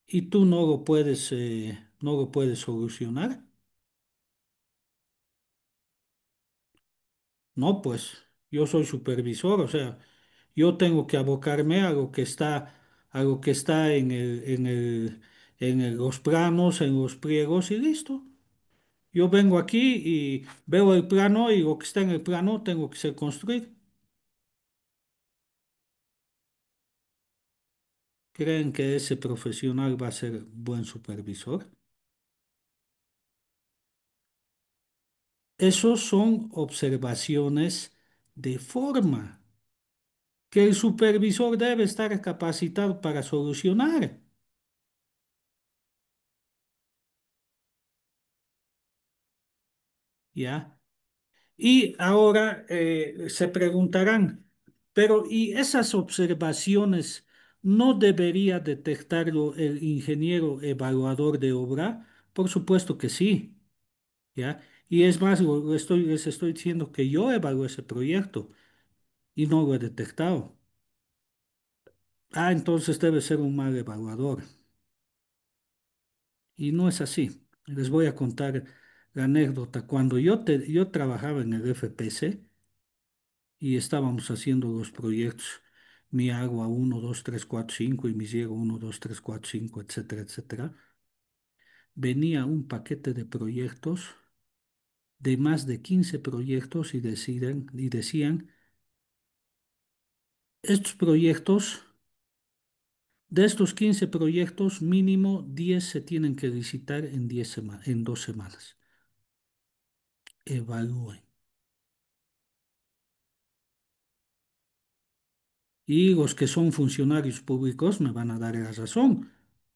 Y tú no lo puedes solucionar. No, pues yo soy supervisor, o sea, yo tengo que abocarme a lo que está los planos, en los pliegos y listo. Yo vengo aquí y veo el plano y lo que está en el plano tengo que ser construir. ¿Creen que ese profesional va a ser buen supervisor? Esos son observaciones de forma que el supervisor debe estar capacitado para solucionar, ¿ya? Y ahora se preguntarán, pero ¿y esas observaciones no debería detectarlo el ingeniero evaluador de obra? Por supuesto que sí, ¿ya? Y es más, les estoy diciendo que yo evalué ese proyecto y no lo he detectado. Ah, entonces debe ser un mal evaluador. Y no es así. Les voy a contar la anécdota. Cuando yo trabajaba en el FPC, y estábamos haciendo los proyectos Mi Agua 1, 2, 3, 4, 5 y Mi Riego 1, 2, 3, 4, 5, etcétera, etcétera. Venía un paquete de proyectos, de más de 15 proyectos y decían, estos proyectos, de estos 15 proyectos, mínimo 10 se tienen que licitar en, 2 semanas. Evalúen. Y los que son funcionarios públicos me van a dar la razón.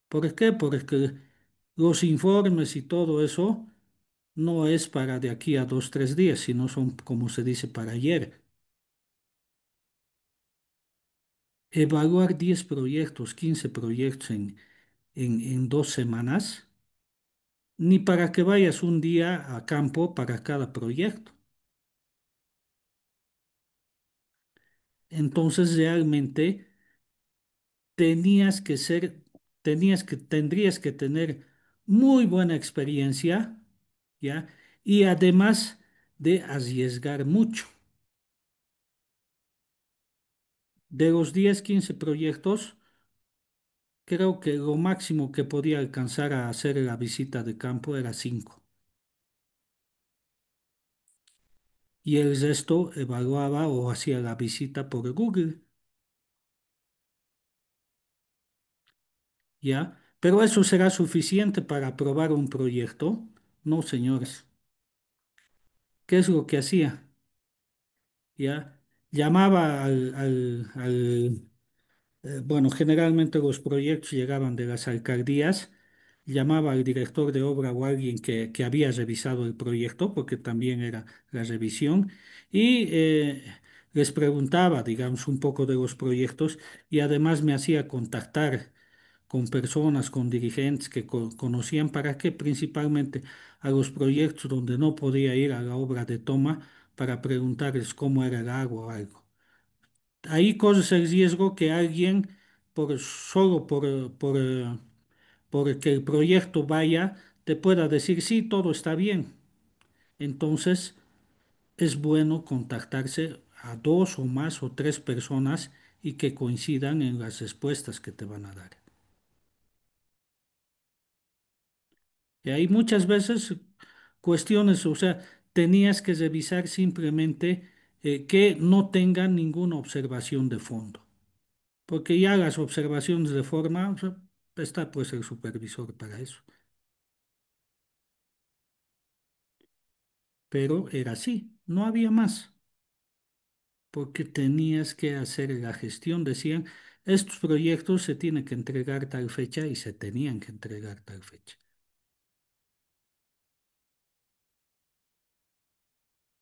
¿Por qué? Porque los informes y todo eso no es para de aquí a 2, 3 días, sino son, como se dice, para ayer. Evaluar 10 proyectos, 15 proyectos en 2 semanas, ni para que vayas un día a campo para cada proyecto. Entonces realmente tenías que ser, tendrías que tener muy buena experiencia, ¿ya? Y además de arriesgar mucho. De los 10 15 proyectos, creo que lo máximo que podía alcanzar a hacer la visita de campo era 5. Y el resto evaluaba o hacía la visita por Google, ¿ya? Pero eso será suficiente para aprobar un proyecto. No, señores. ¿Qué es lo que hacía? ¿Ya? Llamaba bueno, generalmente los proyectos llegaban de las alcaldías, llamaba al director de obra o alguien que había revisado el proyecto, porque también era la revisión, y les preguntaba, digamos, un poco de los proyectos y además me hacía contactar con personas, con dirigentes que conocían para qué, principalmente a los proyectos donde no podía ir a la obra de toma para preguntarles cómo era el agua o algo. Ahí corres el riesgo que alguien, solo por que el proyecto vaya, te pueda decir, sí, todo está bien. Entonces, es bueno contactarse a 2 o más o 3 personas y que coincidan en las respuestas que te van a dar. Y hay muchas veces cuestiones, o sea, tenías que revisar simplemente que no tengan ninguna observación de fondo. Porque ya las observaciones de forma, o sea, está pues el supervisor para eso. Pero era así, no había más, porque tenías que hacer la gestión. Decían, estos proyectos se tienen que entregar tal fecha y se tenían que entregar tal fecha.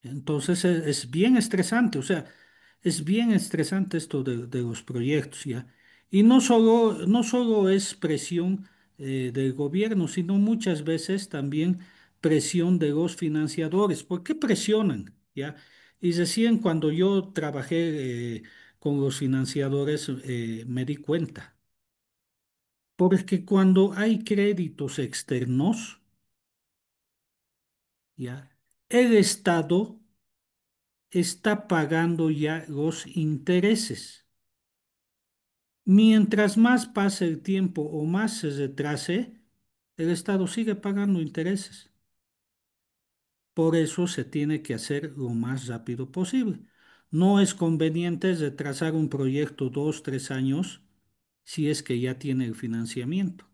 Entonces es bien estresante, o sea, es bien estresante esto de los proyectos, ¿ya? Y no solo es presión del gobierno, sino muchas veces también presión de los financiadores. ¿Por qué presionan? ¿Ya? Y recién cuando yo trabajé con los financiadores me di cuenta. Porque cuando hay créditos externos, ¿ya? El Estado está pagando ya los intereses. Mientras más pase el tiempo o más se retrase, el Estado sigue pagando intereses. Por eso se tiene que hacer lo más rápido posible. No es conveniente retrasar un proyecto 2, 3 años si es que ya tiene el financiamiento.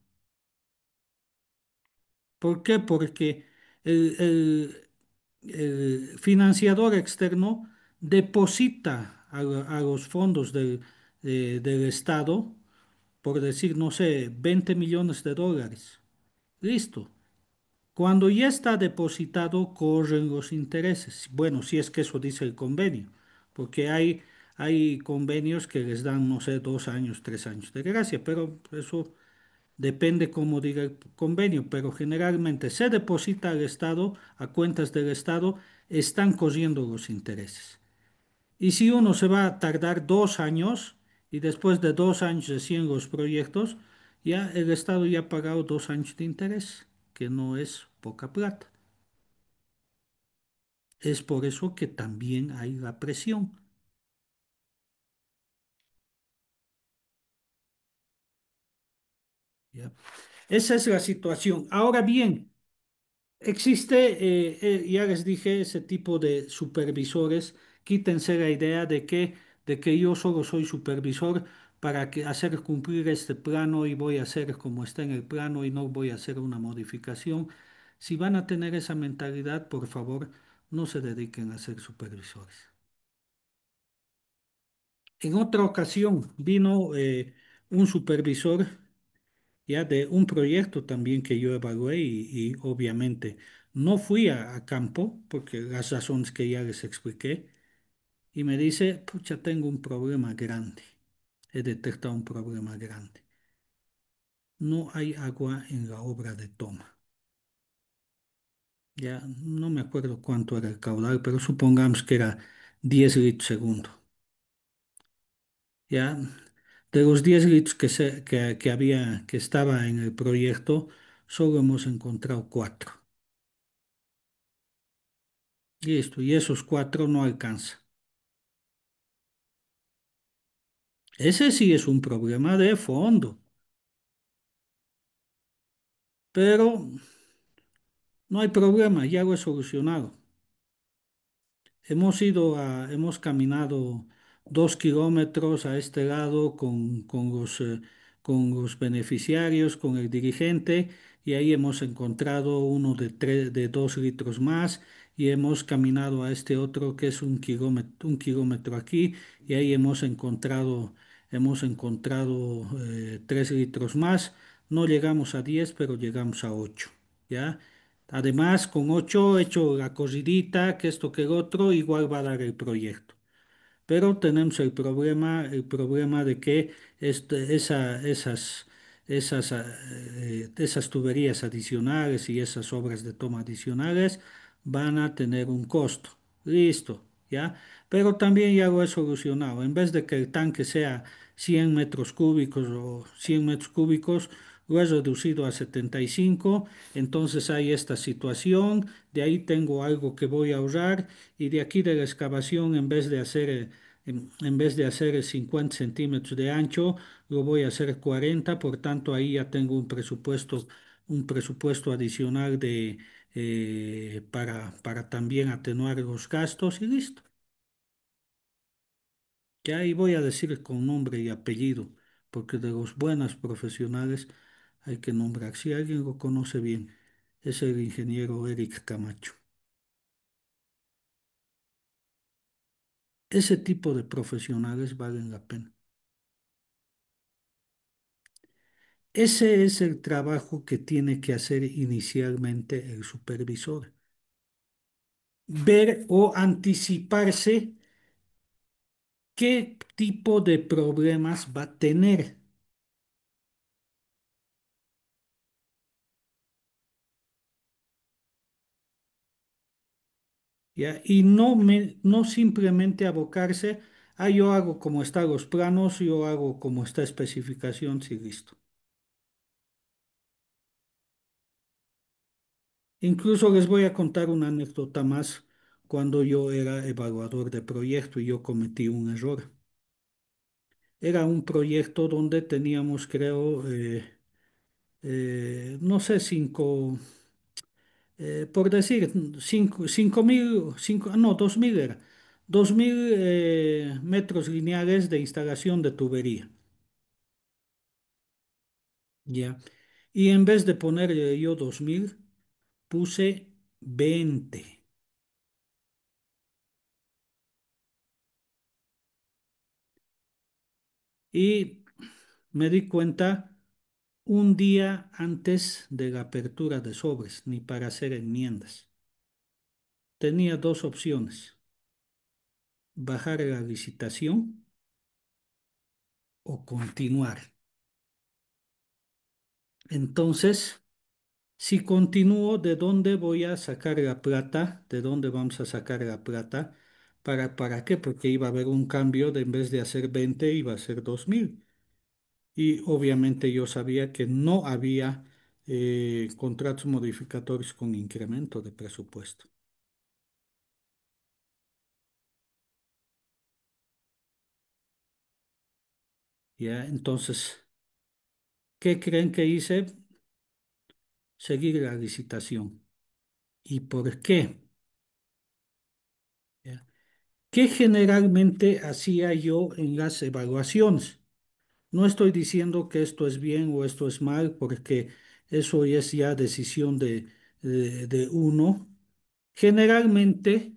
¿Por qué? Porque el financiador externo deposita a los fondos del Estado, por decir, no sé, 20 millones de dólares. Listo. Cuando ya está depositado, corren los intereses. Bueno, si es que eso dice el convenio, porque hay convenios que les dan, no sé, 2 años, 3 años de gracia, pero eso depende cómo diga el convenio, pero generalmente se deposita al Estado, a cuentas del Estado, están corriendo los intereses. Y si uno se va a tardar 2 años y después de 2 años recién los proyectos, ya el Estado ya ha pagado 2 años de interés, que no es poca plata. Es por eso que también hay la presión. ¿Ya? Esa es la situación. Ahora bien, existe, ya les dije, ese tipo de supervisores. Quítense la idea de que yo solo soy supervisor para hacer cumplir este plano y voy a hacer como está en el plano y no voy a hacer una modificación. Si van a tener esa mentalidad, por favor, no se dediquen a ser supervisores. En otra ocasión vino un supervisor ya de un proyecto también que yo evalué y obviamente no fui a campo porque las razones que ya les expliqué y me dice, pucha, tengo un problema grande, he detectado un problema grande. No hay agua en la obra de toma. Ya no me acuerdo cuánto era el caudal, pero supongamos que era 10 litros segundo. Ya de los 10 litros que había, que estaba en el proyecto, solo hemos encontrado 4. Listo, y esos 4 no alcanza. Ese sí es un problema de fondo, pero no hay problema, ya lo he solucionado. Hemos caminado 2 kilómetros a este lado con los beneficiarios, con el dirigente, y ahí hemos encontrado uno de 2 litros más, y hemos caminado a este otro que es un kilómetro aquí, y ahí hemos encontrado 3 litros más. No llegamos a 10, pero llegamos a 8, ¿ya? Además, con 8 he hecho la corridita, que esto que el otro, igual va a dar el proyecto. Pero tenemos el problema de que esas tuberías adicionales y esas obras de toma adicionales van a tener un costo. Listo, ¿ya? Pero también ya lo he solucionado. En vez de que el tanque sea 100 metros cúbicos o 100 metros cúbicos, lo he reducido a 75. Entonces hay esta situación. De ahí tengo algo que voy a ahorrar y de aquí de la excavación, en vez de hacer 50 centímetros de ancho, lo voy a hacer 40. Por tanto, ahí ya tengo un presupuesto adicional para también atenuar los gastos y listo. Ya ahí voy a decir con nombre y apellido, porque de los buenos profesionales hay que nombrar. Si alguien lo conoce bien, es el ingeniero Eric Camacho. Ese tipo de profesionales valen la pena. Ese es el trabajo que tiene que hacer inicialmente el supervisor. ver o anticiparse qué tipo de problemas va a tener. ¿Ya? Y no simplemente abocarse, yo hago como están los planos, yo hago como está especificación, sí, listo. Incluso les voy a contar una anécdota más cuando yo era evaluador de proyecto y yo cometí un error. Era un proyecto donde teníamos, creo, no sé, por decir, 5.000, no, 2.000 era, 2.000 metros lineales de instalación de tubería, ¿ya? Y en vez de poner yo 2.000, puse 20. Y me di cuenta un día antes de la apertura de sobres, ni para hacer enmiendas. Tenía dos opciones: bajar la licitación o continuar. Entonces, si continúo, ¿de dónde voy a sacar la plata? ¿De dónde vamos a sacar la plata? ¿Para qué? Porque iba a haber un cambio de en vez de hacer 20 iba a ser 2.000. Y obviamente yo sabía que no había contratos modificatorios con incremento de presupuesto. ¿Ya? Entonces, ¿qué creen que hice? Seguir la licitación. ¿Y por qué? ¿Ya? ¿Qué generalmente hacía yo en las evaluaciones? No estoy diciendo que esto es bien o esto es mal, porque eso ya es ya decisión de uno. Generalmente,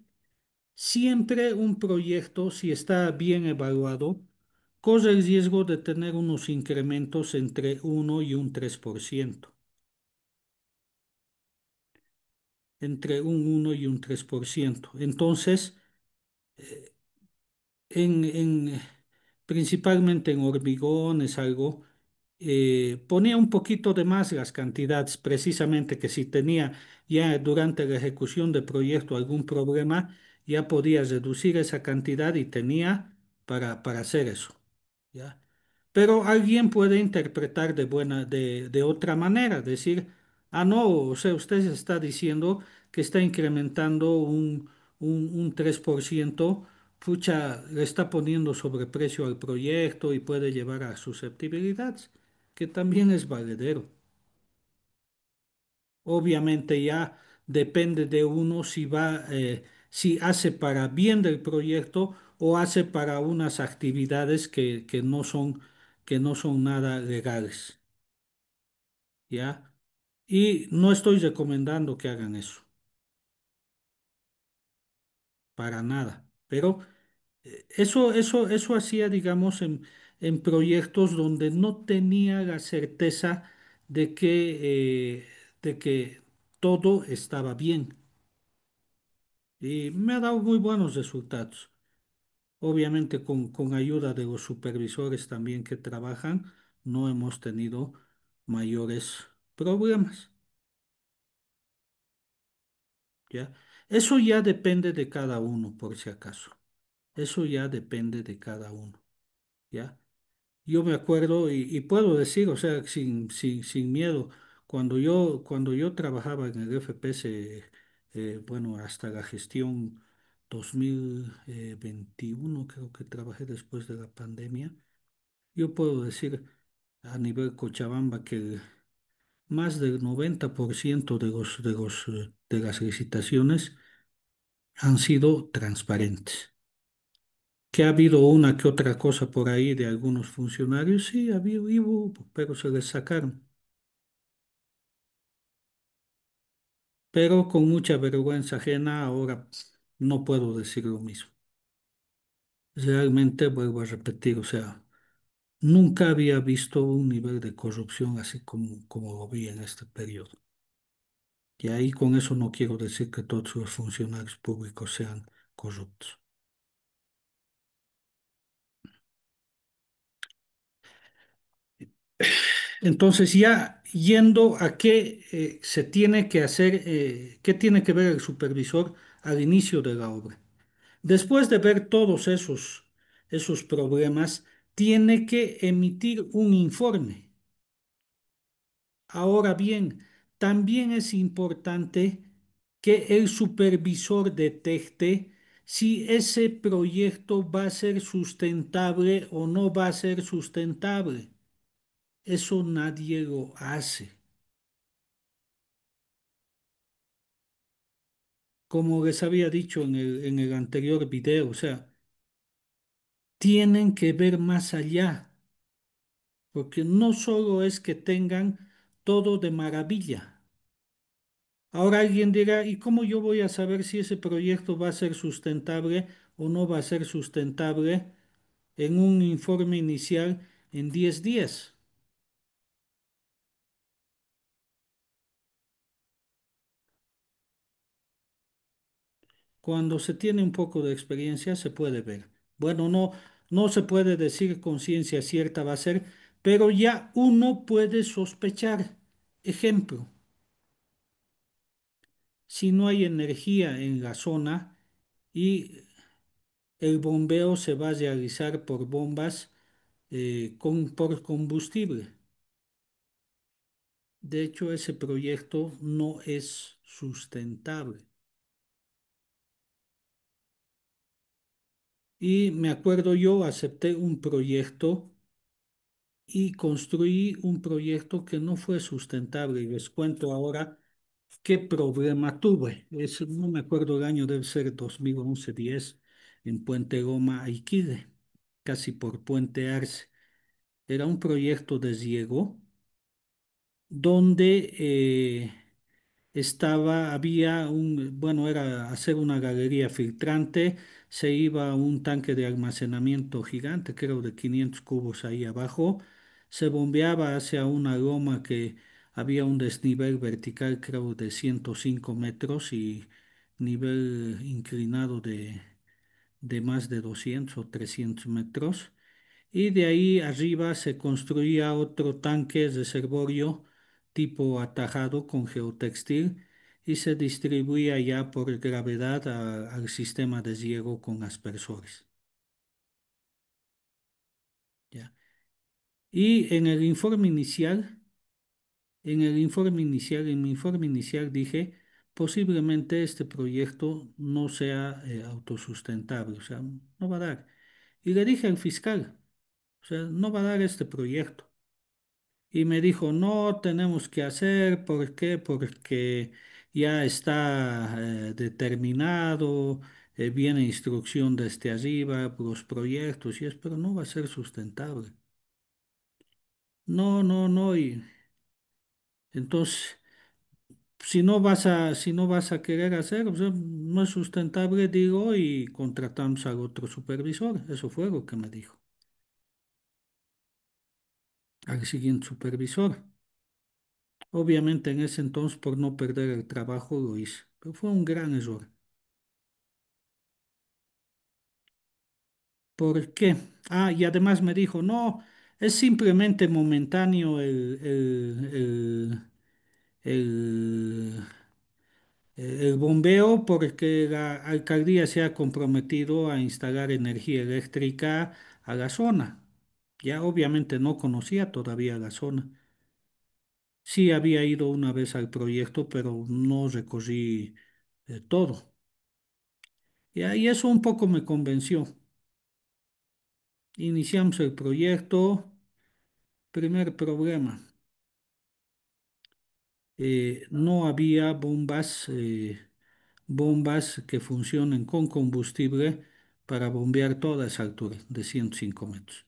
siempre un proyecto, si está bien evaluado, corre el riesgo de tener unos incrementos entre 1 y un 3%, entre un 1 y un 3%. Entonces, principalmente en hormigón es algo, ponía un poquito de más las cantidades, precisamente que si tenía ya durante la ejecución del proyecto algún problema, ya podía reducir esa cantidad y tenía para hacer eso. ¿Ya? Pero alguien puede interpretar de otra manera, decir, no, o sea, usted está diciendo que está incrementando un 3%, pucha, le está poniendo sobreprecio al proyecto y puede llevar a susceptibilidades, que también es valedero. Obviamente ya depende de uno si hace para bien del proyecto o hace para unas actividades que no son nada legales, ¿ya? Y no estoy recomendando que hagan eso, para nada. Pero eso hacía, digamos, en proyectos donde no tenía la certeza de que todo estaba bien. Y me ha dado muy buenos resultados. Obviamente con ayuda de los supervisores también que trabajan, no hemos tenido mayores problemas, ¿ya? Eso ya depende de cada uno, por si acaso. Eso ya depende de cada uno, ¿ya? Yo me acuerdo y puedo decir, o sea, sin miedo, cuando yo trabajaba en el FPS, bueno, hasta la gestión 2021, creo que trabajé después de la pandemia, yo puedo decir a nivel Cochabamba que más del 90% de las licitaciones han sido transparentes. Que ha habido una que otra cosa por ahí de algunos funcionarios, sí, y hubo, pero se les sacaron. Pero con mucha vergüenza ajena, ahora no puedo decir lo mismo. Realmente vuelvo a repetir, o sea, nunca había visto un nivel de corrupción así como lo vi en este periodo. Y ahí con eso no quiero decir que todos los funcionarios públicos sean corruptos. Entonces, ya yendo a qué se tiene que hacer, qué tiene que ver el supervisor al inicio de la obra. Después de ver todos esos problemas, tiene que emitir un informe. Ahora bien, también es importante que el supervisor detecte si ese proyecto va a ser sustentable o no va a ser sustentable. Eso nadie lo hace. Como les había dicho en el anterior video, o sea, tienen que ver más allá, porque no solo es que tengan todo de maravilla. Ahora alguien dirá, ¿y cómo yo voy a saber si ese proyecto va a ser sustentable o no va a ser sustentable en un informe inicial en 10 días? Cuando se tiene un poco de experiencia se puede ver. Bueno, no se puede decir con ciencia cierta va a ser, pero ya uno puede sospechar. Ejemplo, si no hay energía en la zona y el bombeo se va a realizar por bombas por combustible. De hecho, ese proyecto no es sustentable. Y me acuerdo yo, acepté un proyecto y construí un proyecto que no fue sustentable. Y les cuento ahora qué problema tuve. No me acuerdo el año, debe ser 2011-10, en Puente Goma, Aiquide, casi por Puente Arce. Era un proyecto de riego donde bueno, era hacer una galería filtrante, se iba un tanque de almacenamiento gigante, creo de 500 cubos ahí abajo, se bombeaba hacia una loma que había un desnivel vertical, creo de 105 metros y nivel inclinado de más de 200 o 300 metros. Y de ahí arriba se construía otro tanque reservorio tipo atajado con geotextil y se distribuía ya por gravedad al sistema de riego con aspersores. Ya. Y en mi informe inicial dije, posiblemente este proyecto no sea autosustentable, o sea, no va a dar. Y le dije al fiscal, o sea, no va a dar este proyecto. Y me dijo, no tenemos que hacer, ¿por qué? Porque ya está determinado, viene instrucción desde arriba, los proyectos, y es, pero no va a ser sustentable. No, no, no, y entonces, si no vas a querer hacer, o sea, no es sustentable, digo, y contratamos al otro supervisor. Eso fue lo que me dijo. Al siguiente supervisor. Obviamente en ese entonces, por no perder el trabajo, lo hice. Pero fue un gran error. ¿Por qué? Ah, y además me dijo, no, es simplemente momentáneo el bombeo porque la alcaldía se ha comprometido a instalar energía eléctrica a la zona. Ya obviamente no conocía todavía la zona. Sí había ido una vez al proyecto, pero no recorrí todo. Y ahí eso un poco me convenció. Iniciamos el proyecto. Primer problema, no había bombas que funcionen con combustible para bombear toda esa altura de 105 metros.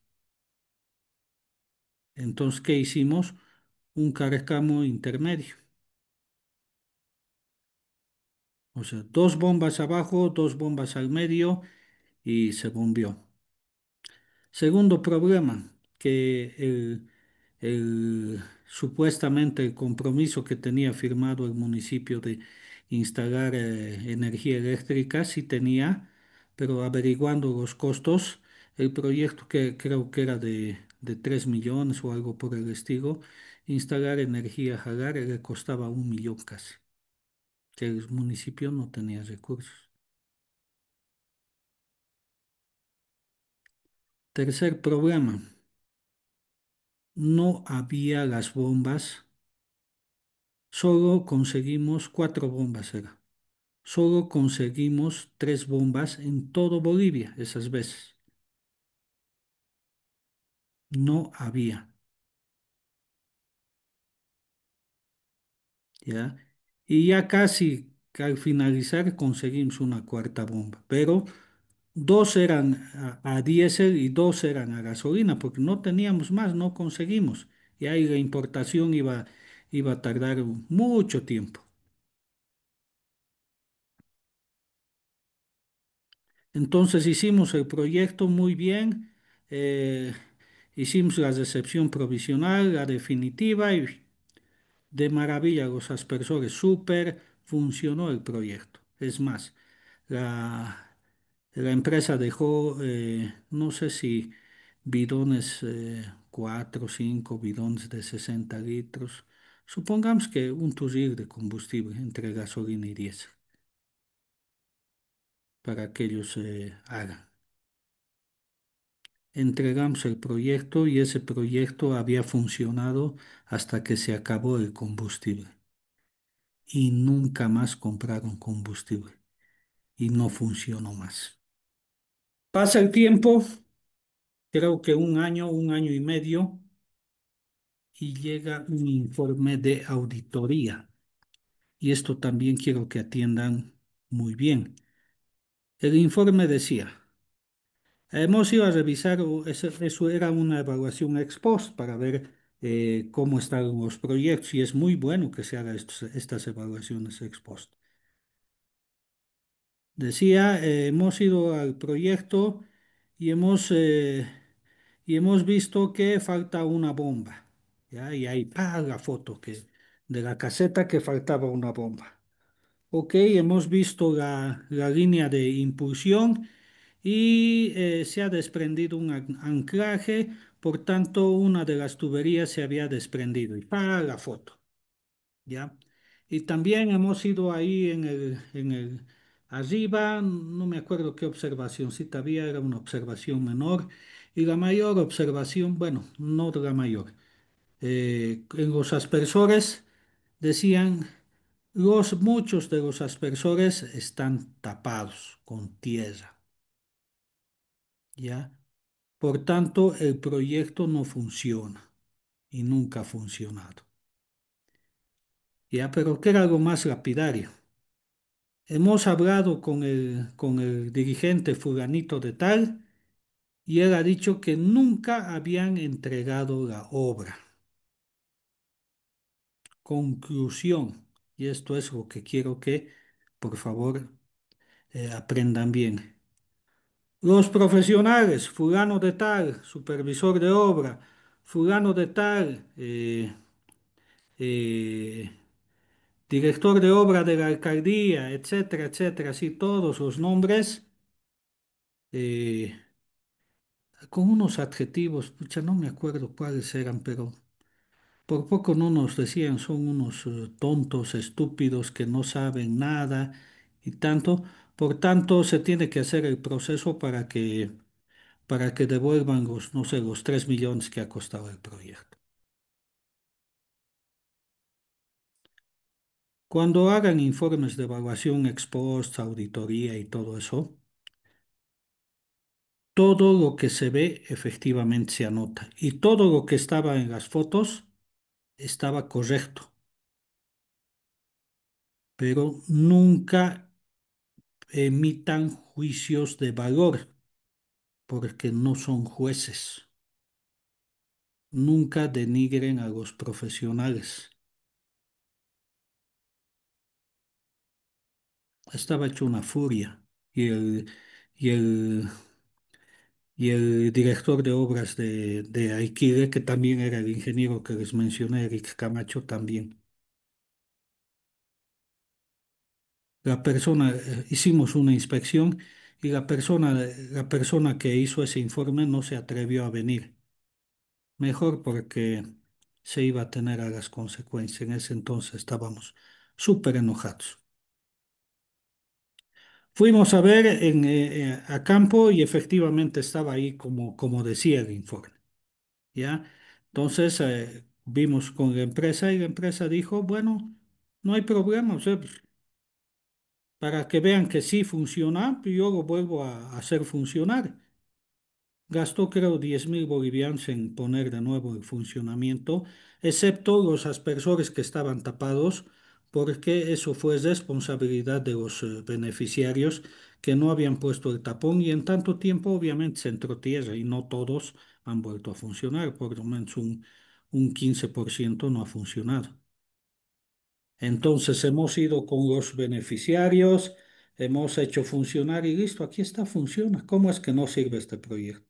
Entonces, ¿qué hicimos? Un carcamo intermedio. O sea, dos bombas abajo, dos bombas al medio y se bombeó. Segundo problema, que supuestamente el compromiso que tenía firmado el municipio de instalar energía eléctrica, sí tenía, pero averiguando los costos, el proyecto que creo que era de 3 millones o algo por el estilo, instalar energía solar le costaba 1 millón casi, que el municipio no tenía recursos. Tercer problema, no había las bombas, solo conseguimos 4 bombas, era. Solo conseguimos 3 bombas en todo Bolivia esas veces. No había, ¿ya? Y ya casi que al finalizar conseguimos una cuarta bomba, pero dos eran a diésel y dos eran a gasolina, porque no teníamos más, no conseguimos. Y ahí la importación iba a tardar mucho tiempo. Entonces hicimos el proyecto muy bien, eh, hicimos la recepción provisional, la definitiva y de maravilla los aspersores, súper funcionó el proyecto. Es más, la empresa dejó, no sé si bidones, 4 o 5 bidones de 60 litros. Supongamos que un turil de combustible entre gasolina y diésel para que ellos hagan. Entregamos el proyecto y ese proyecto había funcionado hasta que se acabó el combustible y nunca más compraron combustible y no funcionó más. Pasa el tiempo, creo que un año y medio, y llega un informe de auditoría. Y esto también quiero que atiendan muy bien. El informe decía, hemos ido a revisar, eso era una evaluación ex post para ver cómo están los proyectos y es muy bueno que se hagan estas evaluaciones ex post. Decía, hemos ido al proyecto y hemos visto que falta una bomba. ¿Ya? Y ahí, la foto de la caseta que faltaba una bomba. Ok, hemos visto la línea de impulsión y se ha desprendido un anclaje, por tanto una de las tuberías se había desprendido. Y la foto. ¿Ya? Y también hemos ido ahí arriba, no me acuerdo qué observacióncita había, era una observación menor, y la mayor observación, bueno, no la mayor, en los aspersores decían, muchos de los aspersores están tapados con tierra, ¿ya? Por tanto, el proyecto no funciona y nunca ha funcionado, ¿ya? Pero que era algo más lapidario. Hemos hablado con el dirigente fulanito de tal y él ha dicho que nunca habían entregado la obra. Conclusión, y esto es lo que quiero que, por favor, aprendan bien. Los profesionales, fulano de tal, supervisor de obra, fulano de tal, eh, director de obra de la alcaldía, etcétera, etcétera, así todos los nombres. eh, con unos adjetivos, pucha, no me acuerdo cuáles eran, pero por poco no nos decían, son unos tontos, estúpidos, que no saben nada y tanto. Por tanto, se tiene que hacer el proceso para que devuelvan los, no sé, los 3 millones que ha costado el proyecto. Cuando hagan informes de evaluación ex post, auditoría y todo eso, todo lo que se ve efectivamente se anota y todo lo que estaba en las fotos estaba correcto, pero nunca emitan juicios de valor, porque no son jueces. Nunca denigren a los profesionales. Estaba hecho una furia y el, y el, y el director de obras de Aiquile, que también era el ingeniero que les mencioné, Eric Camacho, también. Hicimos una inspección y la persona que hizo ese informe no se atrevió a venir. Mejor porque se iba a tener a las consecuencias. En ese entonces estábamos súper enojados. Fuimos a ver a campo y efectivamente estaba ahí como decía el informe, ¿ya? Entonces vimos con la empresa y la empresa dijo, bueno, no hay problema, o sea, pues, para que vean que sí funciona, pues yo lo vuelvo a hacer funcionar. Gastó creo 10.000 bolivianos en poner de nuevo en funcionamiento, excepto los aspersores que estaban tapados, porque eso fue responsabilidad de los beneficiarios que no habían puesto el tapón y en tanto tiempo obviamente se entró tierra y no todos han vuelto a funcionar, por lo menos un 15% no ha funcionado. Entonces hemos ido con los beneficiarios, hemos hecho funcionar y listo, aquí está, funciona. ¿Cómo es que no sirve este proyecto?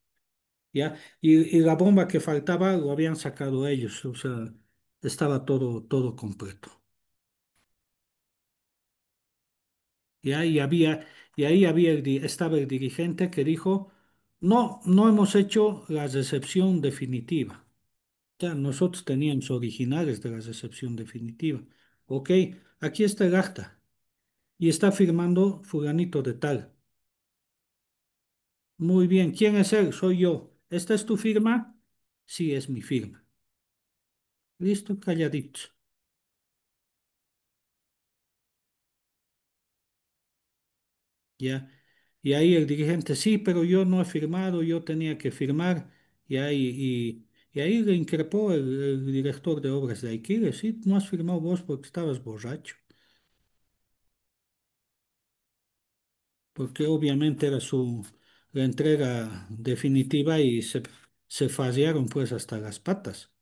¿Ya? Y la bomba que faltaba lo habían sacado ellos, o sea, estaba todo completo. ¿Ya? Y ahí estaba el dirigente que dijo, no, no hemos hecho la recepción definitiva. Ya, nosotros teníamos originales de la recepción definitiva. Ok, aquí está el acta y está firmando fulanito de tal. Muy bien, ¿quién es él? Soy yo. ¿Esta es tu firma? Sí, es mi firma. Listo, calladito. ¿Ya? Y ahí el dirigente, sí, pero yo no he firmado, yo tenía que firmar. Y ahí le increpó el director de obras de Aiquile, sí, no has firmado vos porque estabas borracho, porque obviamente era la entrega definitiva y se fasearon pues hasta las patas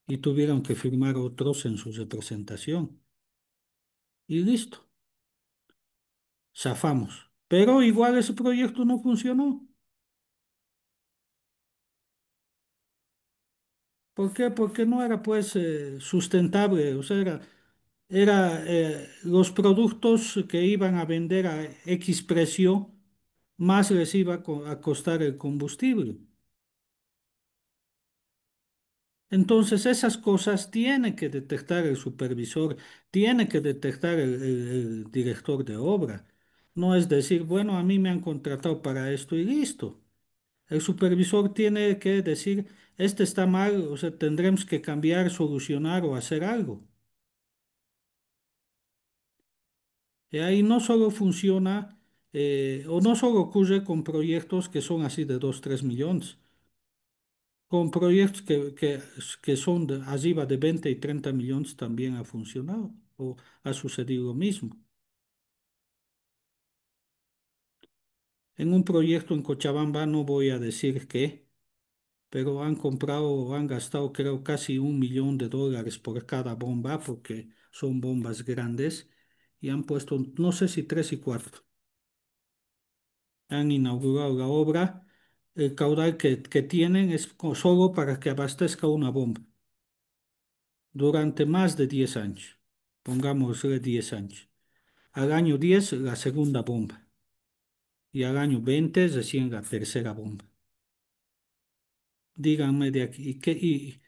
y tuvieron que firmar otros en su representación. Y listo, zafamos. Pero igual ese proyecto no funcionó. ¿Por qué? Porque no era pues sustentable, o sea, los productos que iban a vender a X precio, más les iba a costar el combustible. Entonces esas cosas tiene que detectar el supervisor, tiene que detectar el director de obra. No es decir, bueno, a mí me han contratado para esto y listo. El supervisor tiene que decir, este está mal, o sea, tendremos que cambiar, solucionar o hacer algo. Y ahí no solo funciona, o no solo ocurre con proyectos que son así de 2 3 millones, con proyectos que son arriba de 20 y 30 millones también ha funcionado o ha sucedido lo mismo. En un proyecto en Cochabamba no voy a decir qué, pero han comprado, han gastado creo casi $1.000.000 por cada bomba porque son bombas grandes y han puesto, no sé si tres y cuatro. Han inaugurado la obra, el caudal que tienen es solo para que abastezca una bomba durante más de 10 años. Pongámosle 10 años. Al año 10 la segunda bomba y al año 20 recién la tercera bomba. Díganme de aquí, y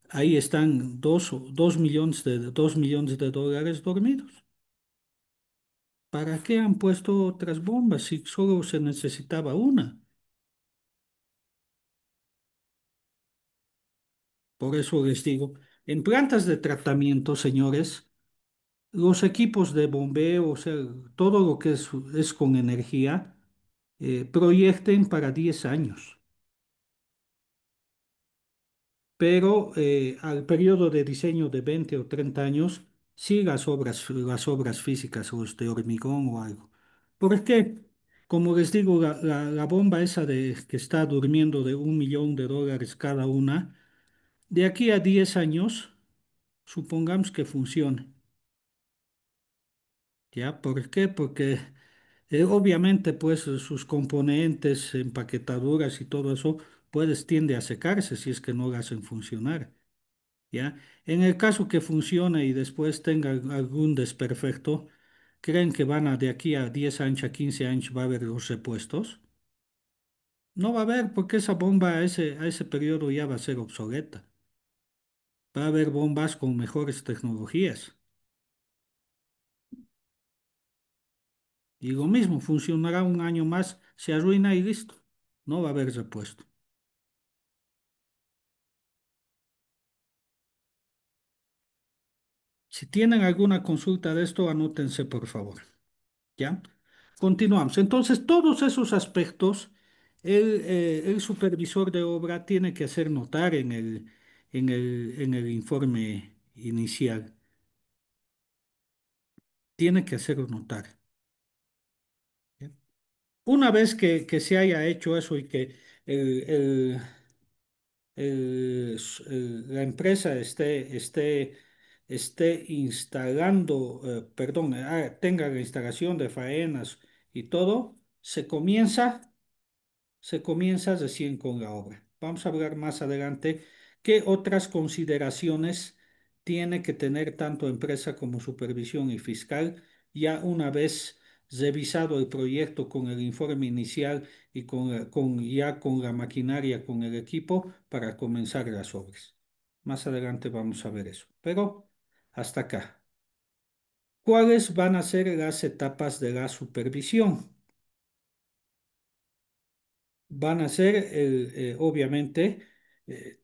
ahí están 2 millones de dólares dormidos. ¿Para qué han puesto otras bombas si solo se necesitaba una? Por eso les digo, en plantas de tratamiento, señores, los equipos de bombeo, o sea, todo lo que es con energía, proyecten para 10 años, pero al periodo de diseño de 20 o 30 años, sí las obras físicas, o de hormigón o algo. ¿Por qué? Como les digo, la bomba esa que está durmiendo de $1.000.000 cada una, de aquí a 10 años, supongamos que funcione. ¿Ya? ¿Por qué? Porque Obviamente, pues sus componentes, empaquetaduras y todo eso, pues tiende a secarse si es que no lo hacen funcionar, ¿ya? En el caso que funcione y después tenga algún desperfecto, ¿creen que van a de aquí a 10 años, a 15 años va a haber los repuestos? No va a haber, porque esa bomba a ese periodo ya va a ser obsoleta. Va a haber bombas con mejores tecnologías. Y lo mismo, funcionará un año más, se arruina y listo. No va a haber repuesto. Si tienen alguna consulta de esto, anótense por favor. ¿Ya? Continuamos. Entonces, todos esos aspectos, el supervisor de obra tiene que hacer notar en el informe inicial. Tiene que hacerlo notar. ¿Ya? Una vez que se haya hecho eso y que el, el- la empresa esté instalando, perdón, tenga la instalación de faenas y todo, se comienza recién con la obra. Vamos a hablar más adelante qué otras consideraciones tiene que tener tanto empresa como supervisión y fiscal, ya una vez revisado el proyecto con el informe inicial y ya con la maquinaria, con el equipo para comenzar las obras. Más adelante vamos a ver eso. Pero hasta acá. ¿Cuáles van a ser las etapas de la supervisión? Van a ser, obviamente,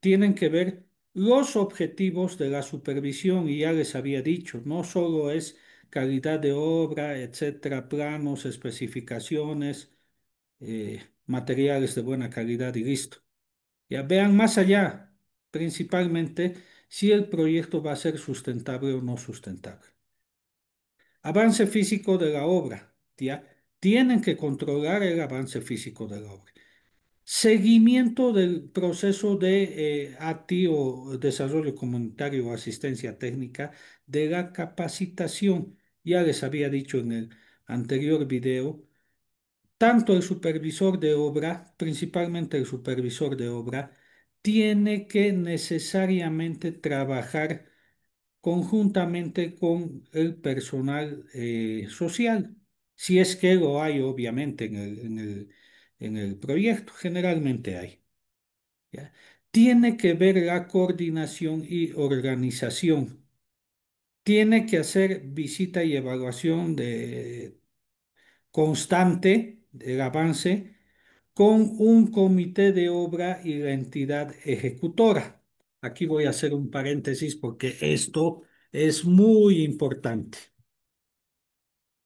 tienen que ver los objetivos de la supervisión y ya les había dicho, no solo es calidad de obra, etcétera, planos, especificaciones, materiales de buena calidad y listo. Ya vean más allá, principalmente si el proyecto va a ser sustentable o no sustentable. Avance físico de la obra, ya tienen que controlar el avance físico de la obra. Seguimiento del proceso de ATI o Desarrollo Comunitario o Asistencia Técnica de la capacitación. Ya les había dicho en el anterior video, tanto el supervisor de obra, principalmente el supervisor de obra, tiene que necesariamente trabajar conjuntamente con el personal social, si es que lo hay, obviamente, en el proyecto, generalmente hay. ¿Ya? Tiene que ver la coordinación y organización. Tiene que hacer visita y evaluación constante del avance con un comité de obra y la entidad ejecutora. Aquí voy a hacer un paréntesis porque esto es muy importante.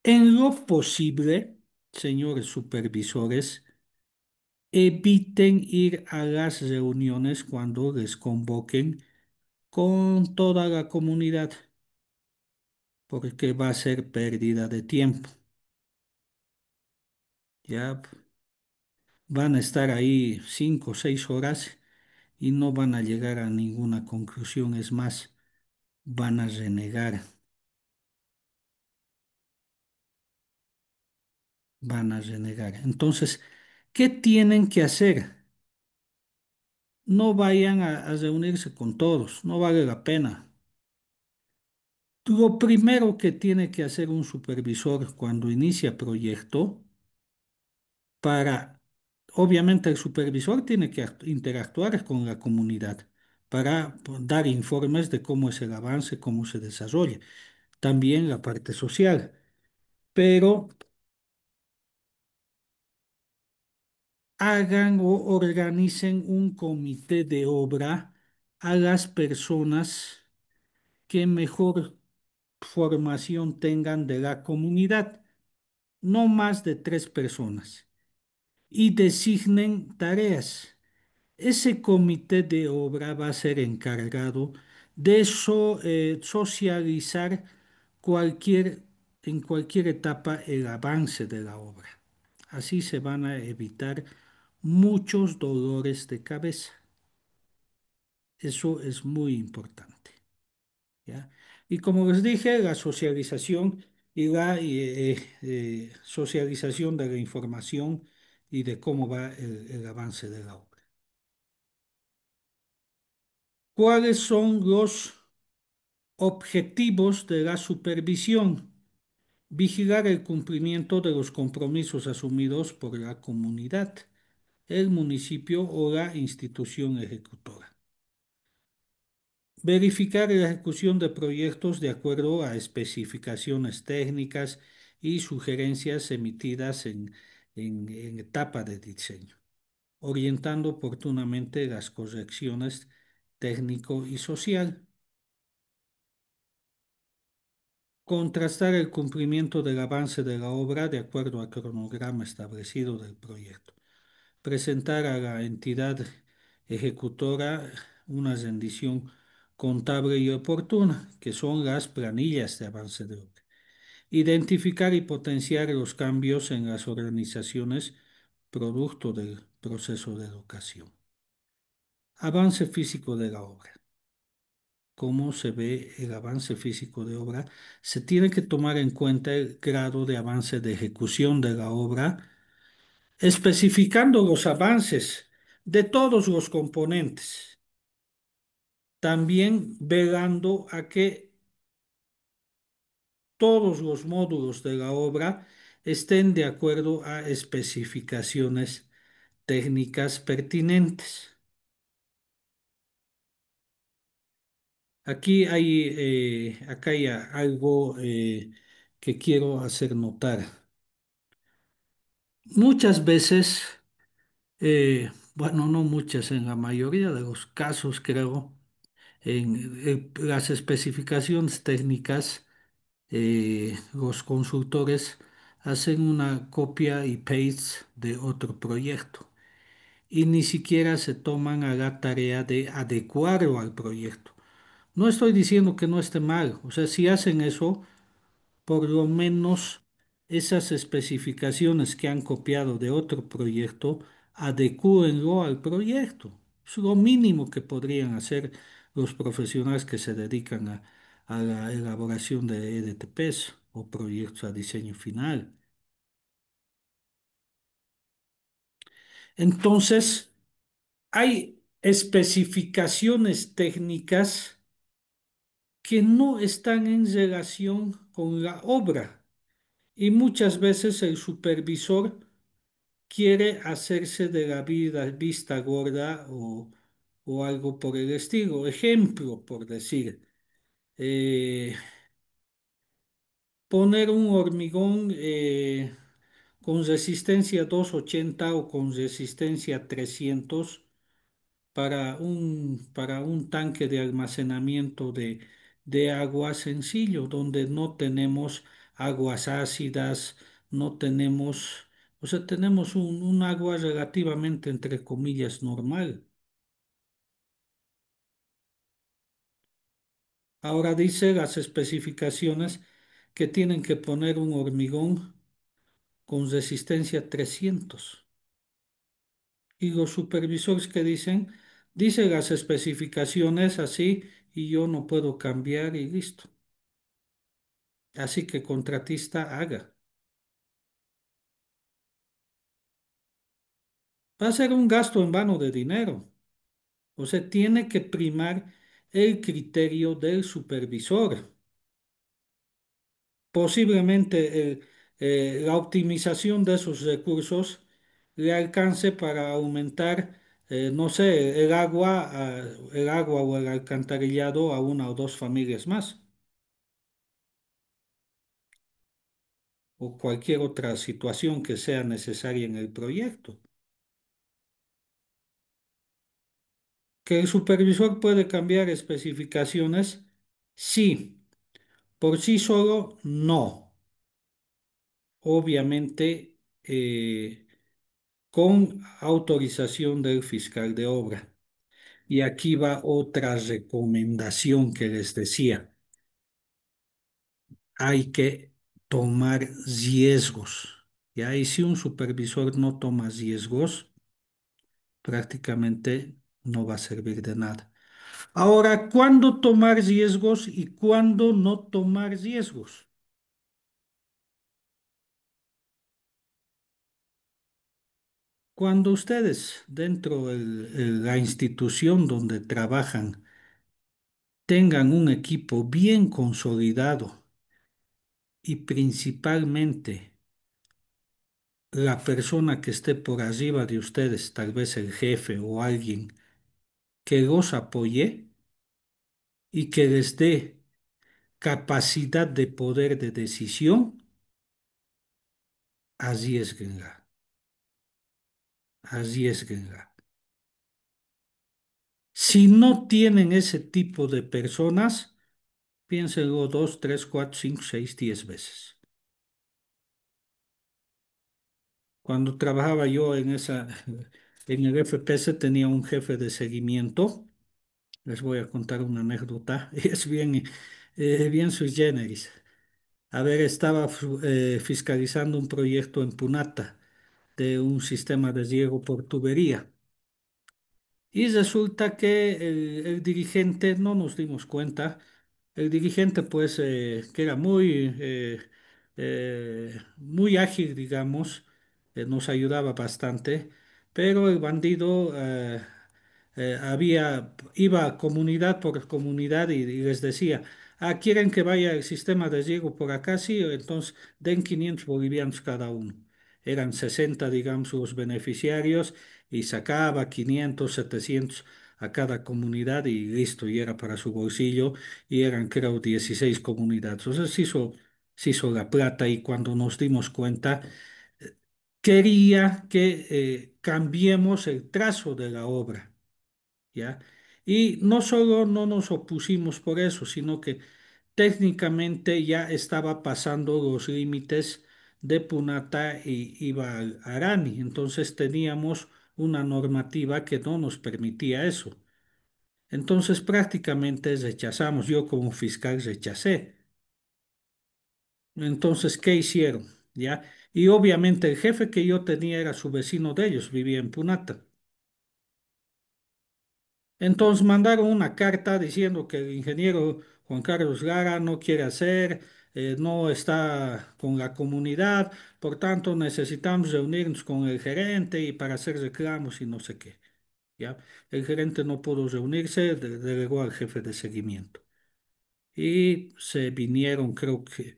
En lo posible, señores supervisores, eviten ir a las reuniones cuando les convoquen con toda la comunidad, porque va a ser pérdida de tiempo. Ya van a estar ahí 5 o 6 horas y no van a llegar a ninguna conclusión. Es más, van a renegar, van a renegar. Entonces, ¿qué tienen que hacer? No vayan a reunirse con todos, no vale la pena. Lo primero que tiene que hacer un supervisor cuando inicia proyecto, para, obviamente el supervisor tiene que interactuar con la comunidad para dar informes de cómo es el avance, cómo se desarrolla, también la parte social, pero hagan o organicen un comité de obra a las personas que mejor formación tengan de la comunidad, no más de 3 personas, y designen tareas. Ese comité de obra va a ser encargado de socializar cualquier, en cualquier etapa el avance de la obra. Así se van a evitar muchos dolores de cabeza. Eso es muy importante, ¿ya? Y como les dije, la socialización. y la socialización de la información y de cómo va el avance de la obra. ¿Cuáles son los objetivos de la supervisión? Vigilar el cumplimiento de los compromisos asumidos por la comunidad, el municipio o la institución ejecutora. Verificar la ejecución de proyectos de acuerdo a especificaciones técnicas y sugerencias emitidas en etapa de diseño, orientando oportunamente las correcciones técnico y social. Contrastar el cumplimiento del avance de la obra de acuerdo al cronograma establecido del proyecto. Presentar a la entidad ejecutora una rendición contable y oportuna, que son las planillas de avance de obra. Identificar y potenciar los cambios en las organizaciones producto del proceso de educación. Avance físico de la obra. ¿Cómo se ve el avance físico de obra? Se tiene que tomar en cuenta el grado de avance de ejecución de la obra, especificando los avances de todos los componentes, también velando a que todos los módulos de la obra estén de acuerdo a especificaciones técnicas pertinentes. Acá hay algo que quiero hacer notar. Muchas veces, bueno, no muchas, en la mayoría de los casos creo, en las especificaciones técnicas, los consultores hacen una copia y paste de otro proyecto y ni siquiera se toman a la tarea de adecuarlo al proyecto. No estoy diciendo que no esté mal, o sea, si hacen eso, por lo menos esas especificaciones que han copiado de otro proyecto, adecúenlo al proyecto. Es lo mínimo que podrían hacer los profesionales que se dedican a la elaboración de EDTPs o proyectos a diseño final. Entonces, hay especificaciones técnicas que no están en relación con la obra y muchas veces el supervisor quiere hacerse de la vida vista gorda o algo por el estilo. Ejemplo, por decir, eh, poner un hormigón con resistencia 280 o con resistencia 300 para un tanque de almacenamiento de agua sencillo, donde no tenemos aguas ácidas, no tenemos, o sea, tenemos un agua relativamente, entre comillas, normal. Ahora dice las especificaciones que tienen que poner un hormigón con resistencia 300. Y los supervisores que dicen las especificaciones así y yo no puedo cambiar y listo. Así que contratista haga. Va a ser un gasto en vano de dinero. O sea, tiene que primar el criterio del supervisor. Posiblemente la optimización de esos recursos le alcance para aumentar, no sé, el agua o el alcantarillado a una o dos familias más, o cualquier otra situación que sea necesaria en el proyecto. Que el supervisor puede cambiar especificaciones, sí. Por sí solo, no. Obviamente, con autorización del fiscal de obra. Y aquí va otra recomendación que les decía. Hay que tomar riesgos. Y si un supervisor no toma riesgos, prácticamente no va a servir de nada. Ahora, ¿cuándo tomar riesgos y cuándo no tomar riesgos? Cuando ustedes dentro de la institución donde trabajan tengan un equipo bien consolidado y principalmente la persona que esté por arriba de ustedes, tal vez el jefe o alguien, que los apoye y que les dé capacidad de poder de decisión, arriésguenla, arriésguenla. Si no tienen ese tipo de personas, piénsenlo dos, tres, cuatro, cinco, seis, 10 veces. Cuando trabajaba yo en el FPS tenía un jefe de seguimiento. Les voy a contar una anécdota. Es bien sui generis. A ver, estaba fiscalizando un proyecto en Punata de un sistema de riego por tubería. Y resulta que el dirigente, no nos dimos cuenta, el dirigente pues que era muy ágil, digamos, nos ayudaba bastante, pero el bandido iba comunidad por comunidad y les decía, ah, ¿quieren que vaya el sistema de riego por acá? Sí, entonces den 500 bolivianos cada uno. Eran 60, digamos, los beneficiarios y sacaba 500, 700 a cada comunidad y listo, y era para su bolsillo, y eran creo 16 comunidades. O sea, se hizo la plata y cuando nos dimos cuenta, quería que cambiemos el trazo de la obra, ¿ya? Y no solo no nos opusimos por eso, sino que técnicamente ya estaba pasando los límites de Punata y iba al Arani. Entonces teníamos una normativa que no nos permitía eso. Entonces prácticamente rechazamos. Yo como fiscal rechacé. Entonces, ¿qué hicieron? ¿Ya? Y obviamente el jefe que yo tenía era su vecino de ellos, vivía en Punata. Entonces mandaron una carta diciendo que el ingeniero Juan Carlos Lara no quiere hacer, no está con la comunidad, por tanto necesitamos reunirnos con el gerente y para hacer reclamos y no sé qué. ¿Ya? El gerente no pudo reunirse, delegó al jefe de seguimiento. Y se vinieron, creo que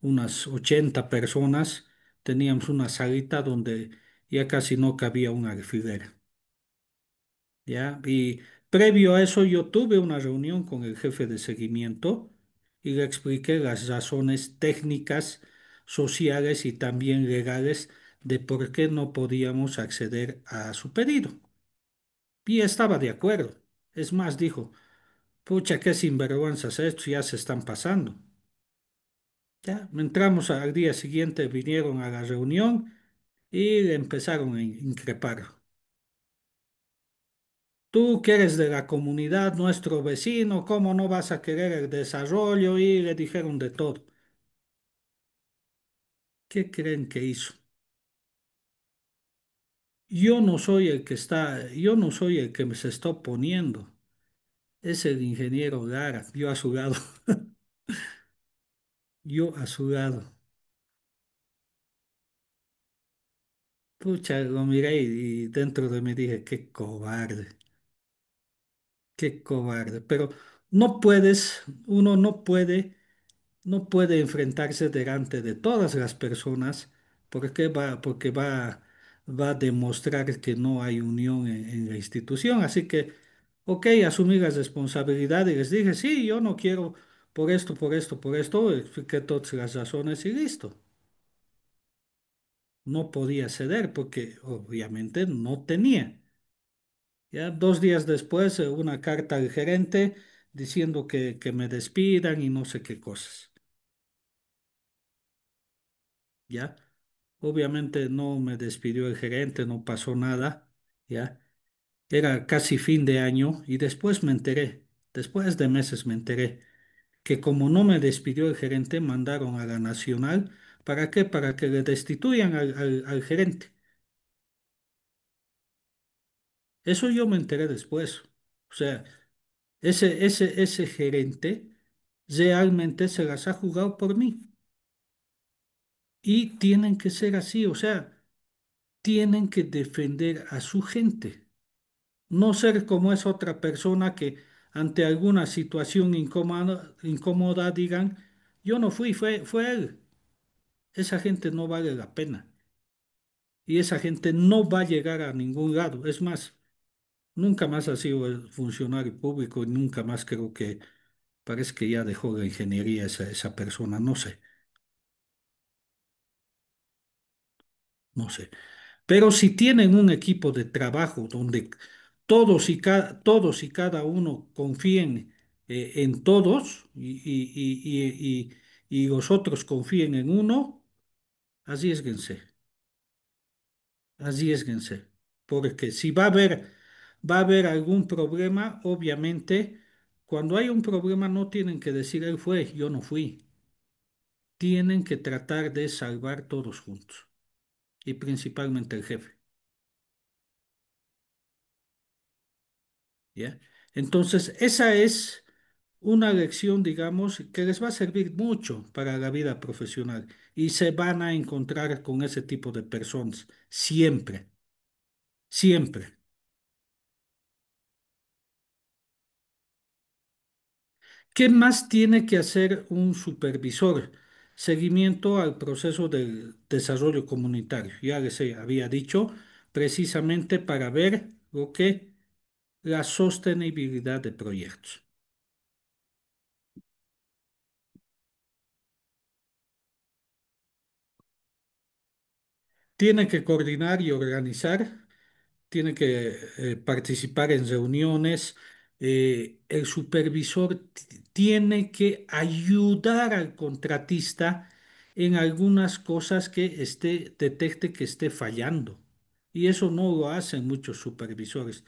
unas 80 personas, teníamos una salita donde ya casi no cabía un alfiler. ¿Ya? Y previo a eso yo tuve una reunión con el jefe de seguimiento y le expliqué las razones técnicas, sociales y también legales de por qué no podíamos acceder a su pedido. Y estaba de acuerdo. Es más, dijo, pucha, qué sinvergüenzas estos ya se están pasando. Ya, entramos al día siguiente, vinieron a la reunión y le empezaron a increpar. Tú que eres de la comunidad, nuestro vecino, ¿cómo no vas a querer el desarrollo? Y le dijeron de todo. ¿Qué creen que hizo? Yo no soy el que me se está oponiendo. Es el ingeniero Lara, yo a su lado, yo a su lado. Pucha, lo miré y dentro de mí dije, qué cobarde, qué cobarde. Pero uno no puede enfrentarse delante de todas las personas porque va a demostrar que no hay unión en la institución. Así que, ok, asumí la responsabilidad y les dije, sí, yo no quiero por esto, por esto, por esto, expliqué todas las razones y listo. No podía ceder porque obviamente no tenía. Ya 2 días después, una carta al gerente diciendo que me despidan y no sé qué cosas. ¿Ya? Obviamente no me despidió el gerente, no pasó nada, ¿ya? Era casi fin de año y después me enteré, después de meses me enteré que como no me despidió el gerente, mandaron a la Nacional. ¿Para qué? Para que le destituyan al gerente. Eso yo me enteré después. O sea, ese gerente realmente se las ha jugado por mí y tienen que ser así, o sea. tienen que defender a su gente, no ser como esa otra persona que ante alguna situación incómoda digan, yo no fui, fue él. Esa gente no vale la pena y esa gente no va a llegar a ningún lado. Es más, nunca más ha sido el funcionario público y nunca más creo que parece que ya dejó la ingeniería esa persona, no sé, no sé. Pero si tienen un equipo de trabajo donde todos y cada uno confíen en todos y los otros confíen en uno, arriésguense, arriésguense. Porque si va a haber algún problema, obviamente, cuando hay un problema no tienen que decir él fue, yo no fui. Tienen que tratar de salvar todos juntos y principalmente el jefe. ¿Ya? Entonces, esa es una lección, digamos, que les va a servir mucho para la vida profesional y se van a encontrar con ese tipo de personas siempre, siempre. ¿Qué más tiene que hacer un supervisor? Seguimiento al proceso del desarrollo comunitario. Ya les había dicho, precisamente para ver lo que la sostenibilidad de proyectos. Tiene que coordinar y organizar, tiene que participar en reuniones. El supervisor tiene que ayudar al contratista en algunas cosas que detecte que esté fallando. Y eso no lo hacen muchos supervisores.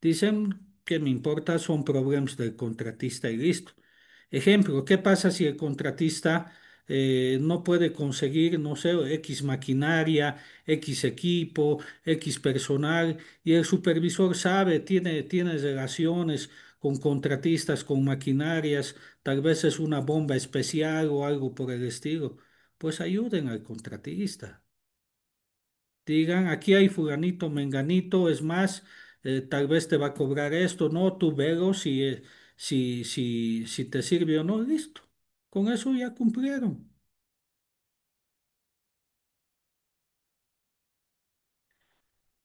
Dicen que me importa son problemas del contratista y listo. Ejemplo, ¿qué pasa si el contratista no puede conseguir, no sé, X maquinaria, X equipo, X personal y el supervisor sabe, tiene relaciones con contratistas, con maquinarias, tal vez es una bomba especial o algo por el estilo? Pues ayuden al contratista. Digan, aquí hay fulanito, menganito, es más, tal vez te va a cobrar esto, no, tú velo si te sirve o no, listo. Con eso ya cumplieron.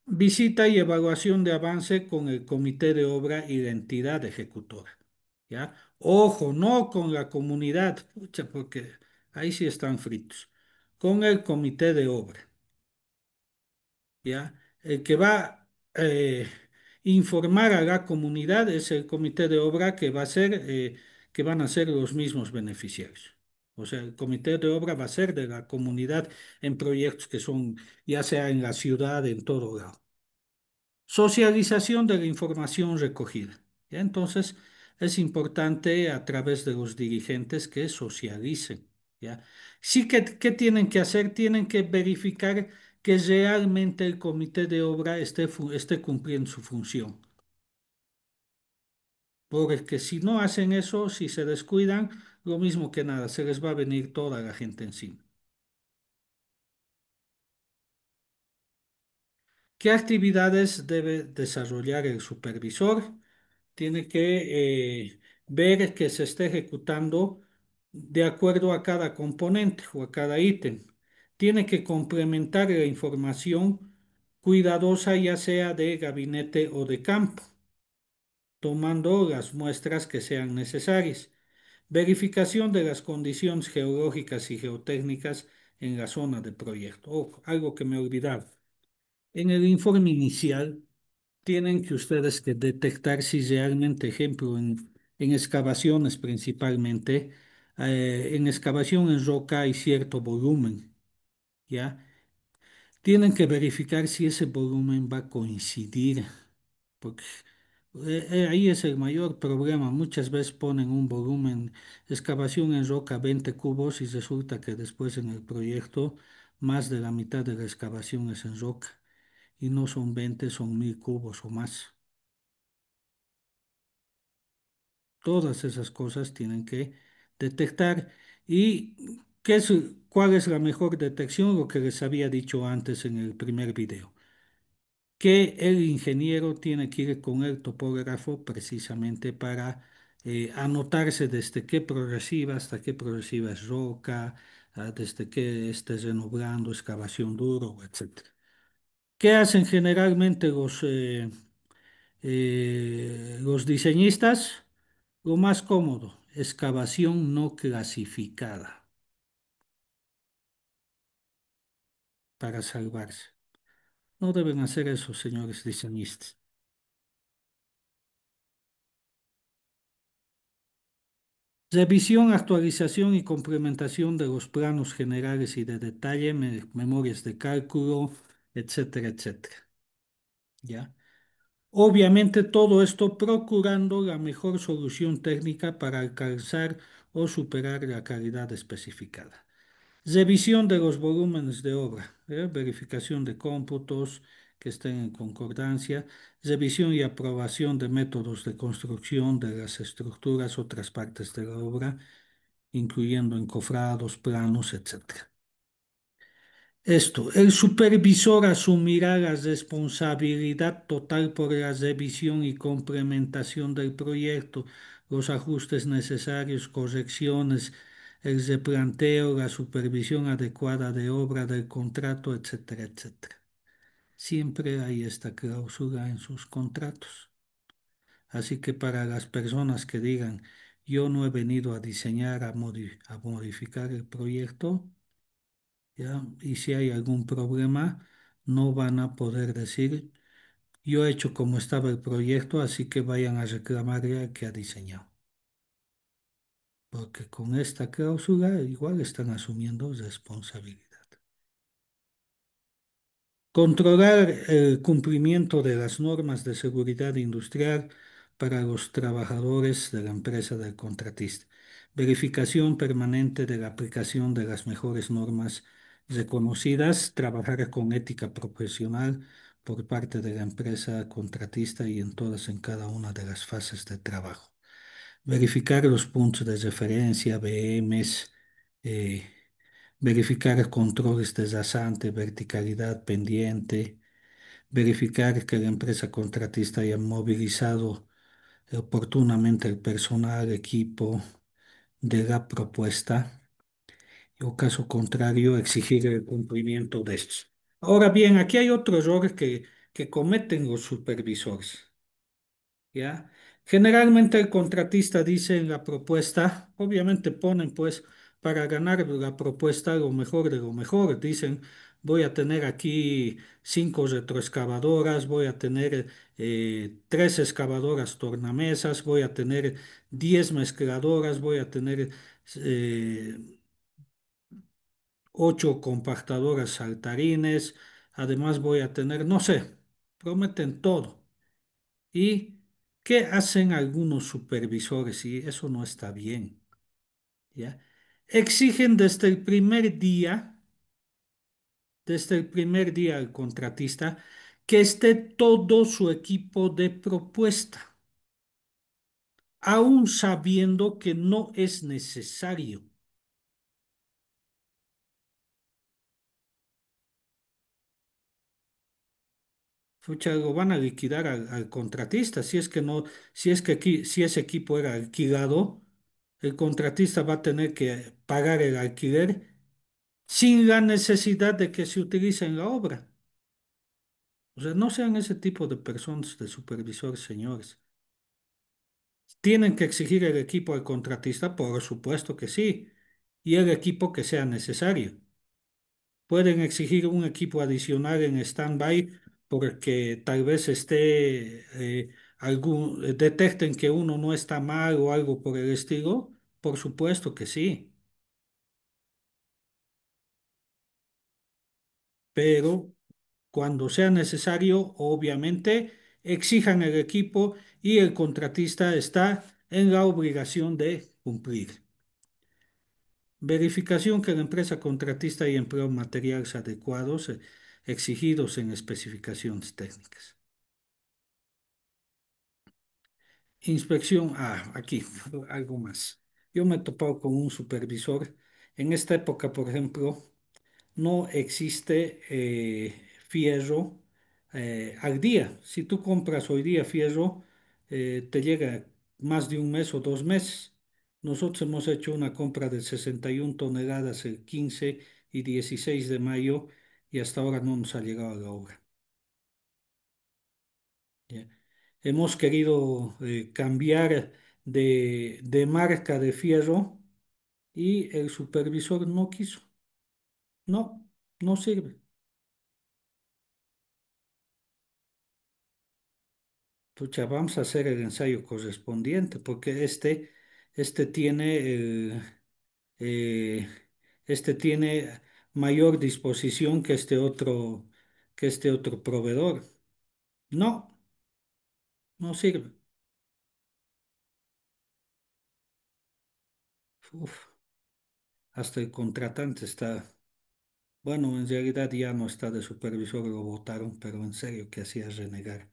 Visita y evaluación de avance con el comité de obra y la entidad ejecutora. ¿Ya? Ojo, no con la comunidad, pucha, porque ahí sí están fritos. Con el comité de obra. ¿Ya? El que va a informar a la comunidad es el comité de obra que va a ser, que van a ser los mismos beneficiarios. O sea, el comité de obra va a ser de la comunidad en proyectos que son, ya sea en la ciudad, en todo lado. Socialización de la información recogida. ¿Ya? Entonces, es importante a través de los dirigentes que socialicen. ¿Ya? Sí que, ¿qué tienen que hacer? Tienen que verificar que realmente el comité de obra esté cumpliendo su función. Porque si no hacen eso, si se descuidan, lo mismo que nada, se les va a venir toda la gente encima. ¿Qué actividades debe desarrollar el supervisor? Tiene que ver que se esté ejecutando de acuerdo a cada componente o a cada ítem. Tiene que complementar la información cuidadosa, ya sea de gabinete o de campo, tomando las muestras que sean necesarias. Verificación de las condiciones geológicas y geotécnicas en la zona de proyecto. Ojo, algo que me he olvidado. En el informe inicial tienen que ustedes que detectar si realmente, ejemplo, en excavaciones principalmente, en excavación en roca hay cierto volumen, ¿ya? Tienen que verificar si ese volumen va a coincidir, porque ahí es el mayor problema. Muchas veces ponen un volumen, excavación en roca 20 cubos y resulta que después en el proyecto más de la mitad de la excavación es en roca y no son 20, son 1000 cubos o más. Todas esas cosas tienen que detectar y ¿Qué es, cuál es la mejor detección? Lo que les había dicho antes en el primer video, que el ingeniero tiene que ir con el topógrafo precisamente para anotarse desde qué progresiva hasta qué progresiva es roca, desde qué estés renombrando, excavación duro, etcétera. ¿Qué hacen generalmente los diseñistas? Lo más cómodo, excavación no clasificada para salvarse. No deben hacer eso, señores diseñistas. Revisión, actualización y complementación de los planos generales y de detalle, memorias de cálculo, etcétera, etcétera. ¿Ya? Obviamente todo esto procurando la mejor solución técnica para alcanzar o superar la calidad especificada. Revisión de los volúmenes de obra, verificación de cómputos que estén en concordancia, revisión y aprobación de métodos de construcción de las estructuras, otras partes de la obra, incluyendo encofrados, planos, etcétera. Esto, el supervisor asumirá la responsabilidad total por la revisión y complementación del proyecto, los ajustes necesarios, correcciones, el replanteo, la supervisión adecuada de obra del contrato, etcétera, etcétera. Siempre hay esta cláusula en sus contratos. Así que para las personas que digan, yo no he venido a diseñar, a modificar el proyecto, ¿ya? Y si hay algún problema, no van a poder decir, yo he hecho como estaba el proyecto, así que vayan a reclamarle al que ha diseñado. Porque con esta cláusula igual están asumiendo responsabilidad. Controlar el cumplimiento de las normas de seguridad industrial para los trabajadores de la empresa del contratista. Verificación permanente de la aplicación de las mejores normas reconocidas. Trabajar con ética profesional por parte de la empresa contratista y en cada una de las fases de trabajo. Verificar los puntos de referencia, BMs, eh, verificar controles de rasante, verticalidad pendiente, verificar que la empresa contratista haya movilizado oportunamente el personal, equipo de la propuesta, o caso contrario, exigir el cumplimiento de estos. Ahora bien, aquí hay otro error que cometen los supervisores. ¿Ya? Generalmente el contratista dice en la propuesta, obviamente ponen pues para ganar la propuesta lo mejor de lo mejor. Dicen, voy a tener aquí 5 retroexcavadoras, voy a tener 3 excavadoras tornamesas, voy a tener 10 mezcladoras, voy a tener eh, 8 compactadoras saltarines, además voy a tener, no sé, prometen todo. ¿Y qué hacen algunos supervisores? Y eso no está bien, ¿ya? Exigen desde el primer día al contratista, que esté todo su equipo de propuesta, aun sabiendo que no es necesario. Pucha, lo van a liquidar al contratista. Si es que no, si es que aquí, si ese equipo era alquilado, el contratista va a tener que pagar el alquiler sin la necesidad de que se utilice en la obra. O sea, no sean ese tipo de personas de supervisores, señores. ¿Tienen que exigir el equipo al contratista? Por supuesto que sí. Y el equipo que sea necesario. Pueden exigir un equipo adicional en stand-by porque tal vez detecten que uno no está mal o algo por el estilo. Por supuesto que sí. Pero cuando sea necesario, obviamente, exijan el equipo y el contratista está en la obligación de cumplir. Verificación que la empresa contratista y empleó materiales adecuados exigidos en especificaciones técnicas. Inspección, aquí, algo más. Yo me he topado con un supervisor En esta época, por ejemplo, no existe fierro al día. Si tú compras hoy día fierro, te llega más de un mes o 2 meses. Nosotros hemos hecho una compra de 61 toneladas el 15 y 16 de mayo y hasta ahora no nos ha llegado la obra. ¿Ya? Hemos querido cambiar de marca de fierro y el supervisor no quiso. No, no sirve. Pucha, vamos a hacer el ensayo correspondiente porque este tiene eh, este tiene mayor disposición que este otro proveedor. No, no sirve. Uf, hasta el contratante está, bueno, en realidad ya no está de supervisor, lo votaron, pero en serio que hacía renegar.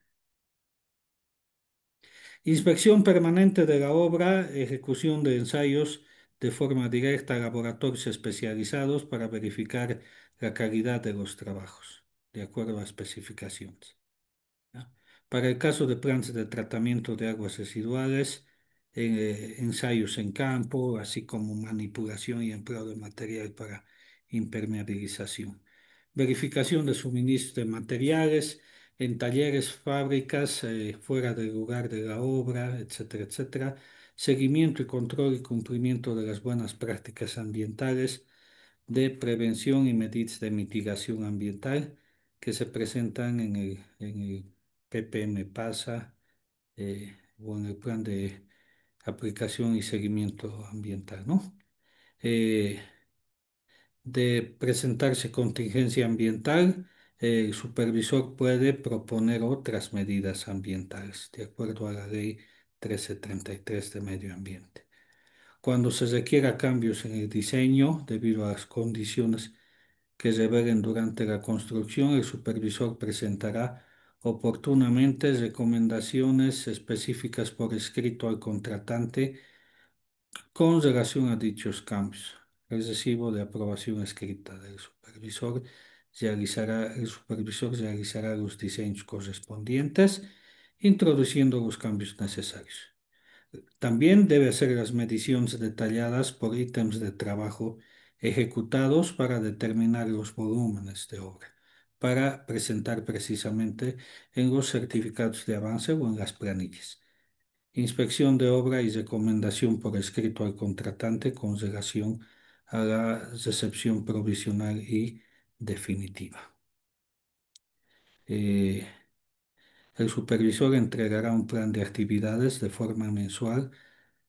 Inspección permanente de la obra, ejecución de ensayos de forma directa a laboratorios especializados para verificar la calidad de los trabajos, de acuerdo a especificaciones. ¿Ya? Para el caso de plantas de tratamiento de aguas residuales, ensayos en campo, así como manipulación y empleo de material para impermeabilización. Verificación de suministro de materiales en talleres, fábricas, fuera del lugar de la obra, etcétera, etcétera. Seguimiento y control y cumplimiento de las buenas prácticas ambientales de prevención y medidas de mitigación ambiental que se presentan en el PPM PASA o en el plan de aplicación y seguimiento ambiental, ¿no? Eh, de presentarse contingencia ambiental, el supervisor puede proponer otras medidas ambientales, de acuerdo a la ley 1333 de medio ambiente. Cuando se requiera cambios en el diseño debido a las condiciones que revelen durante la construcción, el supervisor presentará oportunamente recomendaciones específicas por escrito al contratante con relación a dichos cambios. El recibo de aprobación escrita del supervisor el supervisor realizará los diseños correspondientes, introduciendo los cambios necesarios. También debe hacer las mediciones detalladas por ítems de trabajo ejecutados para determinar los volúmenes de obra, para presentar precisamente en los certificados de avance o en las planillas. Inspección de obra y recomendación por escrito al contratante con relación a la recepción provisional y definitiva. Eh, el supervisor entregará un plan de actividades de forma mensual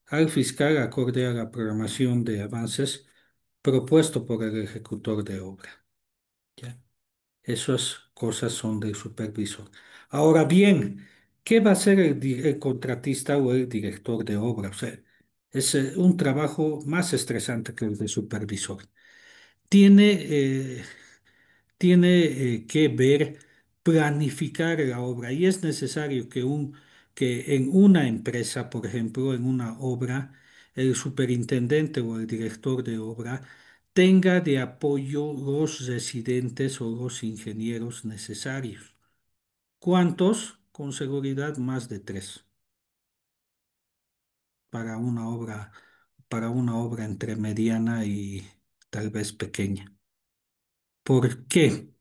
al fiscal acorde a la programación de avances propuesto por el ejecutor de obra. ¿Ya? Esas cosas son del supervisor. Ahora bien, ¿qué va a hacer el contratista o el director de obra? O sea, es un trabajo más estresante que el de supervisor. Tiene que ver, planificar la obra y es necesario que en una empresa, por ejemplo, en una obra, el superintendente o el director de obra tenga de apoyo los residentes o los ingenieros necesarios. ¿Cuántos? Con seguridad más de tres para para una obra entre mediana y tal vez pequeña. ¿Por qué?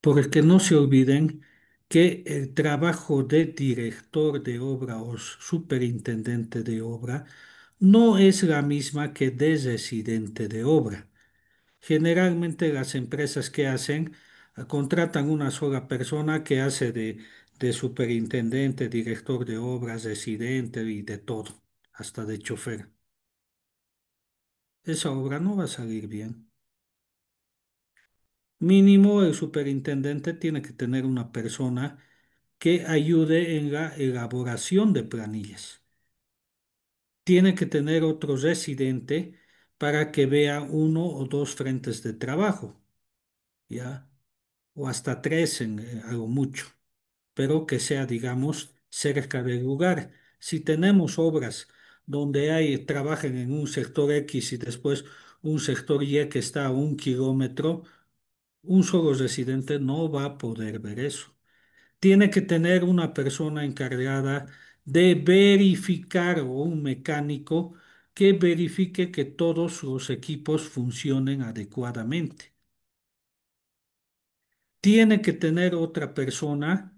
Porque no se olviden que el trabajo de director de obra o superintendente de obra no es la misma que de residente de obra. Generalmente las empresas que hacen contratan una sola persona que hace de superintendente, director de obras, residente y de todo, hasta de chofer. Esa obra no va a salir bien. Mínimo el superintendente tiene que tener una persona que ayude en la elaboración de planillas. Tiene que tener otro residente para que vea uno o dos frentes de trabajo, ¿ya? O hasta tres en algo mucho, pero que sea, digamos, cerca del lugar. Si tenemos obras donde trabajen en un sector X y después un sector Y que está a 1 kilómetro, un solo residente no va a poder ver eso. Tiene que tener una persona encargada de verificar o un mecánico que verifique que todos los equipos funcionen adecuadamente. Tiene que tener otra persona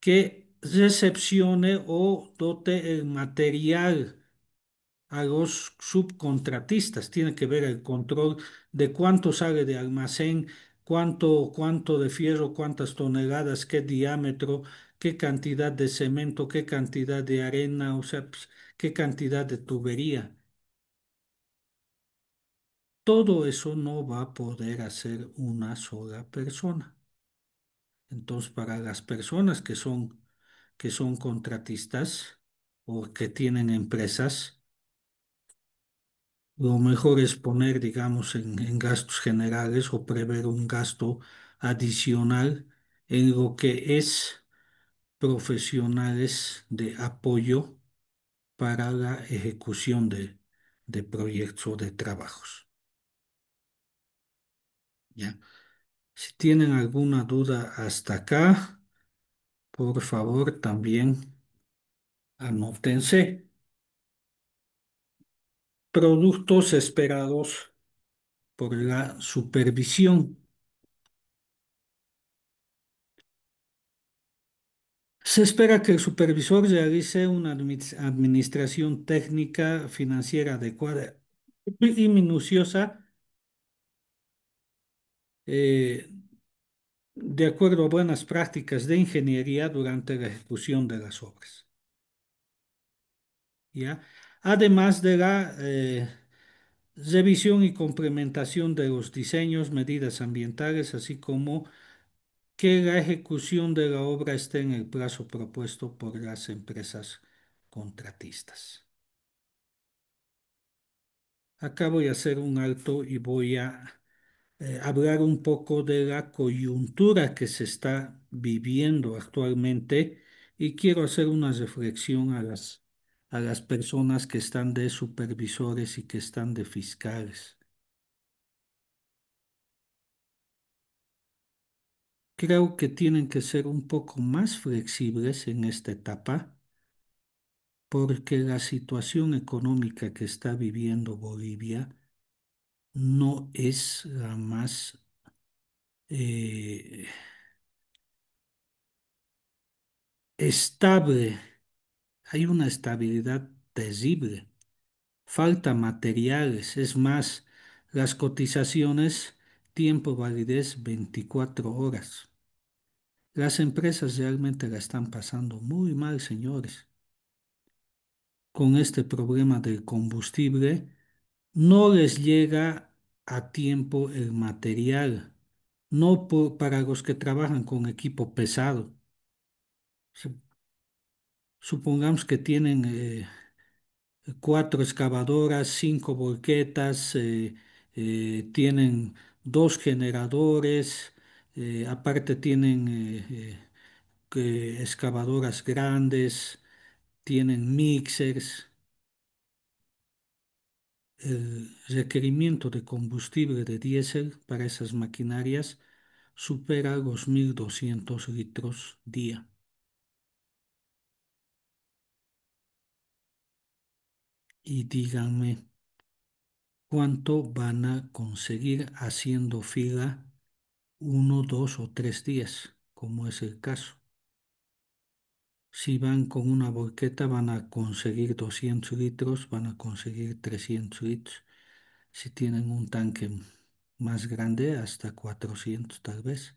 que recepcione o dote el material a los subcontratistas. Tiene que ver el control de cuánto sale de almacén, cuánto de fierro, cuántas toneladas, qué diámetro, qué cantidad de cemento, qué cantidad de arena, o sea, pues, qué cantidad de tubería. Todo eso no va a poder hacer una sola persona. Entonces, para las personas que son contratistas o que tienen empresas, lo mejor es poner, digamos, en gastos generales o prever un gasto adicional en lo que es profesionales de apoyo para la ejecución de proyectos o de trabajos. ¿Ya? Si tienen alguna duda hasta acá, por favor también anótense. Productos esperados por la supervisión. Se espera que el supervisor realice una administración técnica financiera adecuada y minuciosa, eh, de acuerdo a buenas prácticas de ingeniería durante la ejecución de las obras. ¿Ya? Además de la revisión y complementación de los diseños, medidas ambientales, así como que la ejecución de la obra esté en el plazo propuesto por las empresas contratistas. Acá voy a hacer un alto y voy a hablar un poco de la coyuntura que se está viviendo actualmente y quiero hacer una reflexión a las personas que están de supervisores y que están de fiscales. Creo que tienen que ser un poco más flexibles en esta etapa porque la situación económica que está viviendo Bolivia no es la más eh, estable. Hay una estabilidad terrible. Falta materiales. Es más, las cotizaciones, tiempo validez 24 horas. Las empresas realmente la están pasando muy mal, señores. Con este problema del combustible, no les llega a tiempo el material, no para los que trabajan con equipo pesado. Su- Supongamos que tienen 4 excavadoras, 5 volquetas, tienen 2 generadores, aparte tienen excavadoras grandes, tienen mixers. El requerimiento de combustible de diésel para esas maquinarias supera los 1.200 litros día. Y díganme, ¿cuánto van a conseguir haciendo fila 1, 2 o 3 días, como es el caso? Si van con una volqueta van a conseguir 200 litros, van a conseguir 300 litros. Si tienen un tanque más grande, hasta 400 tal vez.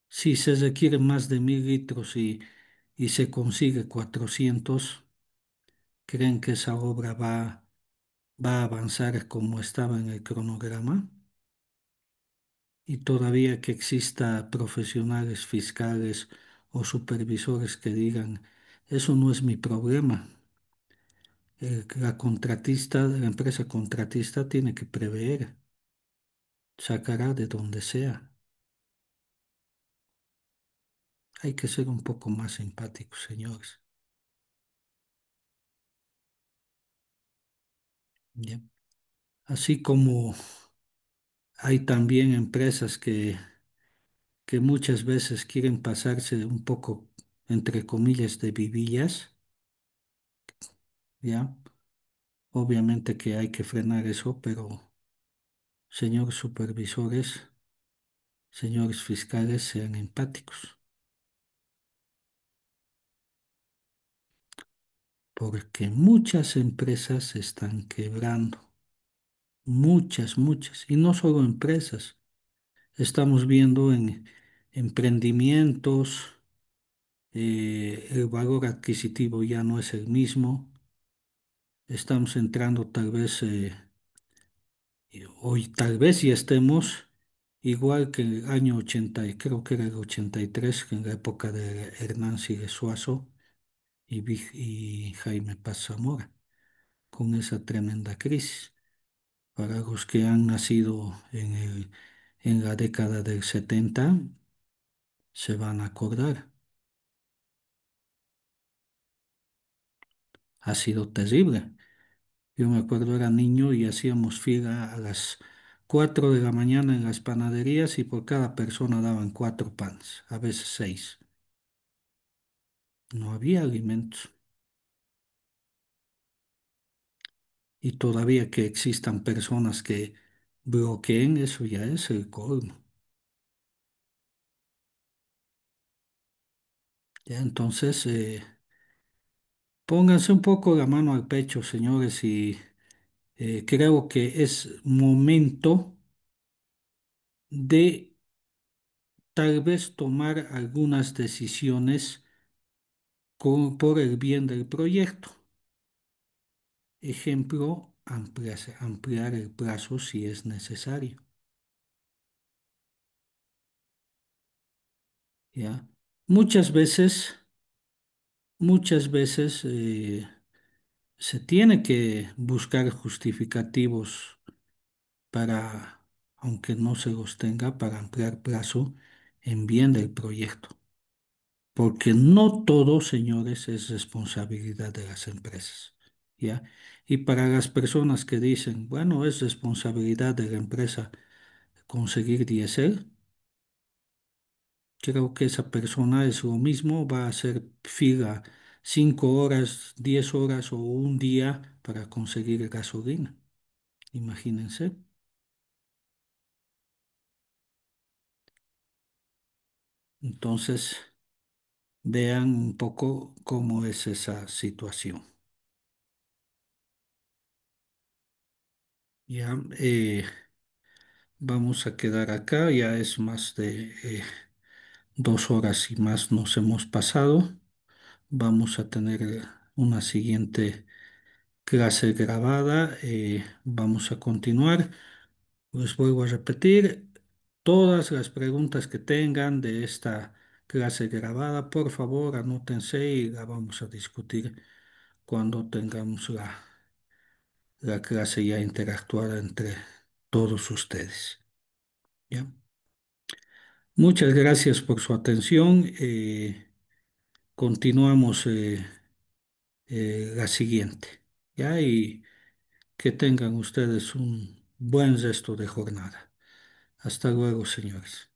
Si se requiere más de 1.000 litros y se consigue 400, ¿creen que esa obra va a avanzar como estaba en el cronograma? Y todavía que exista profesionales fiscales o supervisores que digan, eso no es mi problema. La contratista, la empresa contratista tiene que prever, sacará de donde sea. Hay que ser un poco más empáticos, señores. ¿Ya? Así como hay también empresas que muchas veces quieren pasarse un poco, entre comillas, de vivillas, ¿ya? Obviamente que hay que frenar eso, pero señores supervisores, señores fiscales, sean empáticos, porque muchas empresas están quebrando, muchas, y no solo empresas. Estamos viendo en emprendimientos, el valor adquisitivo ya no es el mismo. Estamos entrando tal vez, hoy tal vez ya estemos igual que el año 80, y creo que era el 83, que en la época de Hernán Sigue Suazo y Jaime Paz Zamora, con esa tremenda crisis. Para los que han nacido en la década del 70, se van a acordar. Ha sido terrible. Yo me acuerdo, era niño y hacíamos fila a las 4 de la mañana en las panaderías y por cada persona daban 4 panes, a veces 6. No había alimentos. Y todavía que existan personas que bloqueen, eso ya es el colmo. Ya, entonces, pónganse un poco la mano al pecho, señores, y creo que es momento de tal vez tomar algunas decisiones por el bien del proyecto. Ejemplo, ampliar el plazo si es necesario. ¿Ya? Muchas veces, muchas veces se tiene que buscar justificativos para, aunque no se los tenga, para ampliar plazo en bien del proyecto. Porque no todo, señores, es responsabilidad de las empresas. ¿Ya? Y para las personas que dicen, bueno, es responsabilidad de la empresa conseguir diésel, creo que esa persona es lo mismo, va a hacer fila 5 horas, 10 horas o un día para conseguir gasolina. Imagínense. Entonces, vean un poco cómo es esa situación. Ya, vamos a quedar acá, ya es más de 2 horas y más nos hemos pasado. Vamos a tener una siguiente clase grabada. Vamos a continuar. Les vuelvo a repetir, todas las preguntas que tengan de esta clase grabada, por favor, anótense y la vamos a discutir cuando tengamos la clase ya interactuada entre todos ustedes. ¿Ya? Muchas gracias por su atención. Continuamos la siguiente. ¿Ya? Y que tengan ustedes un buen resto de jornada. Hasta luego, señores.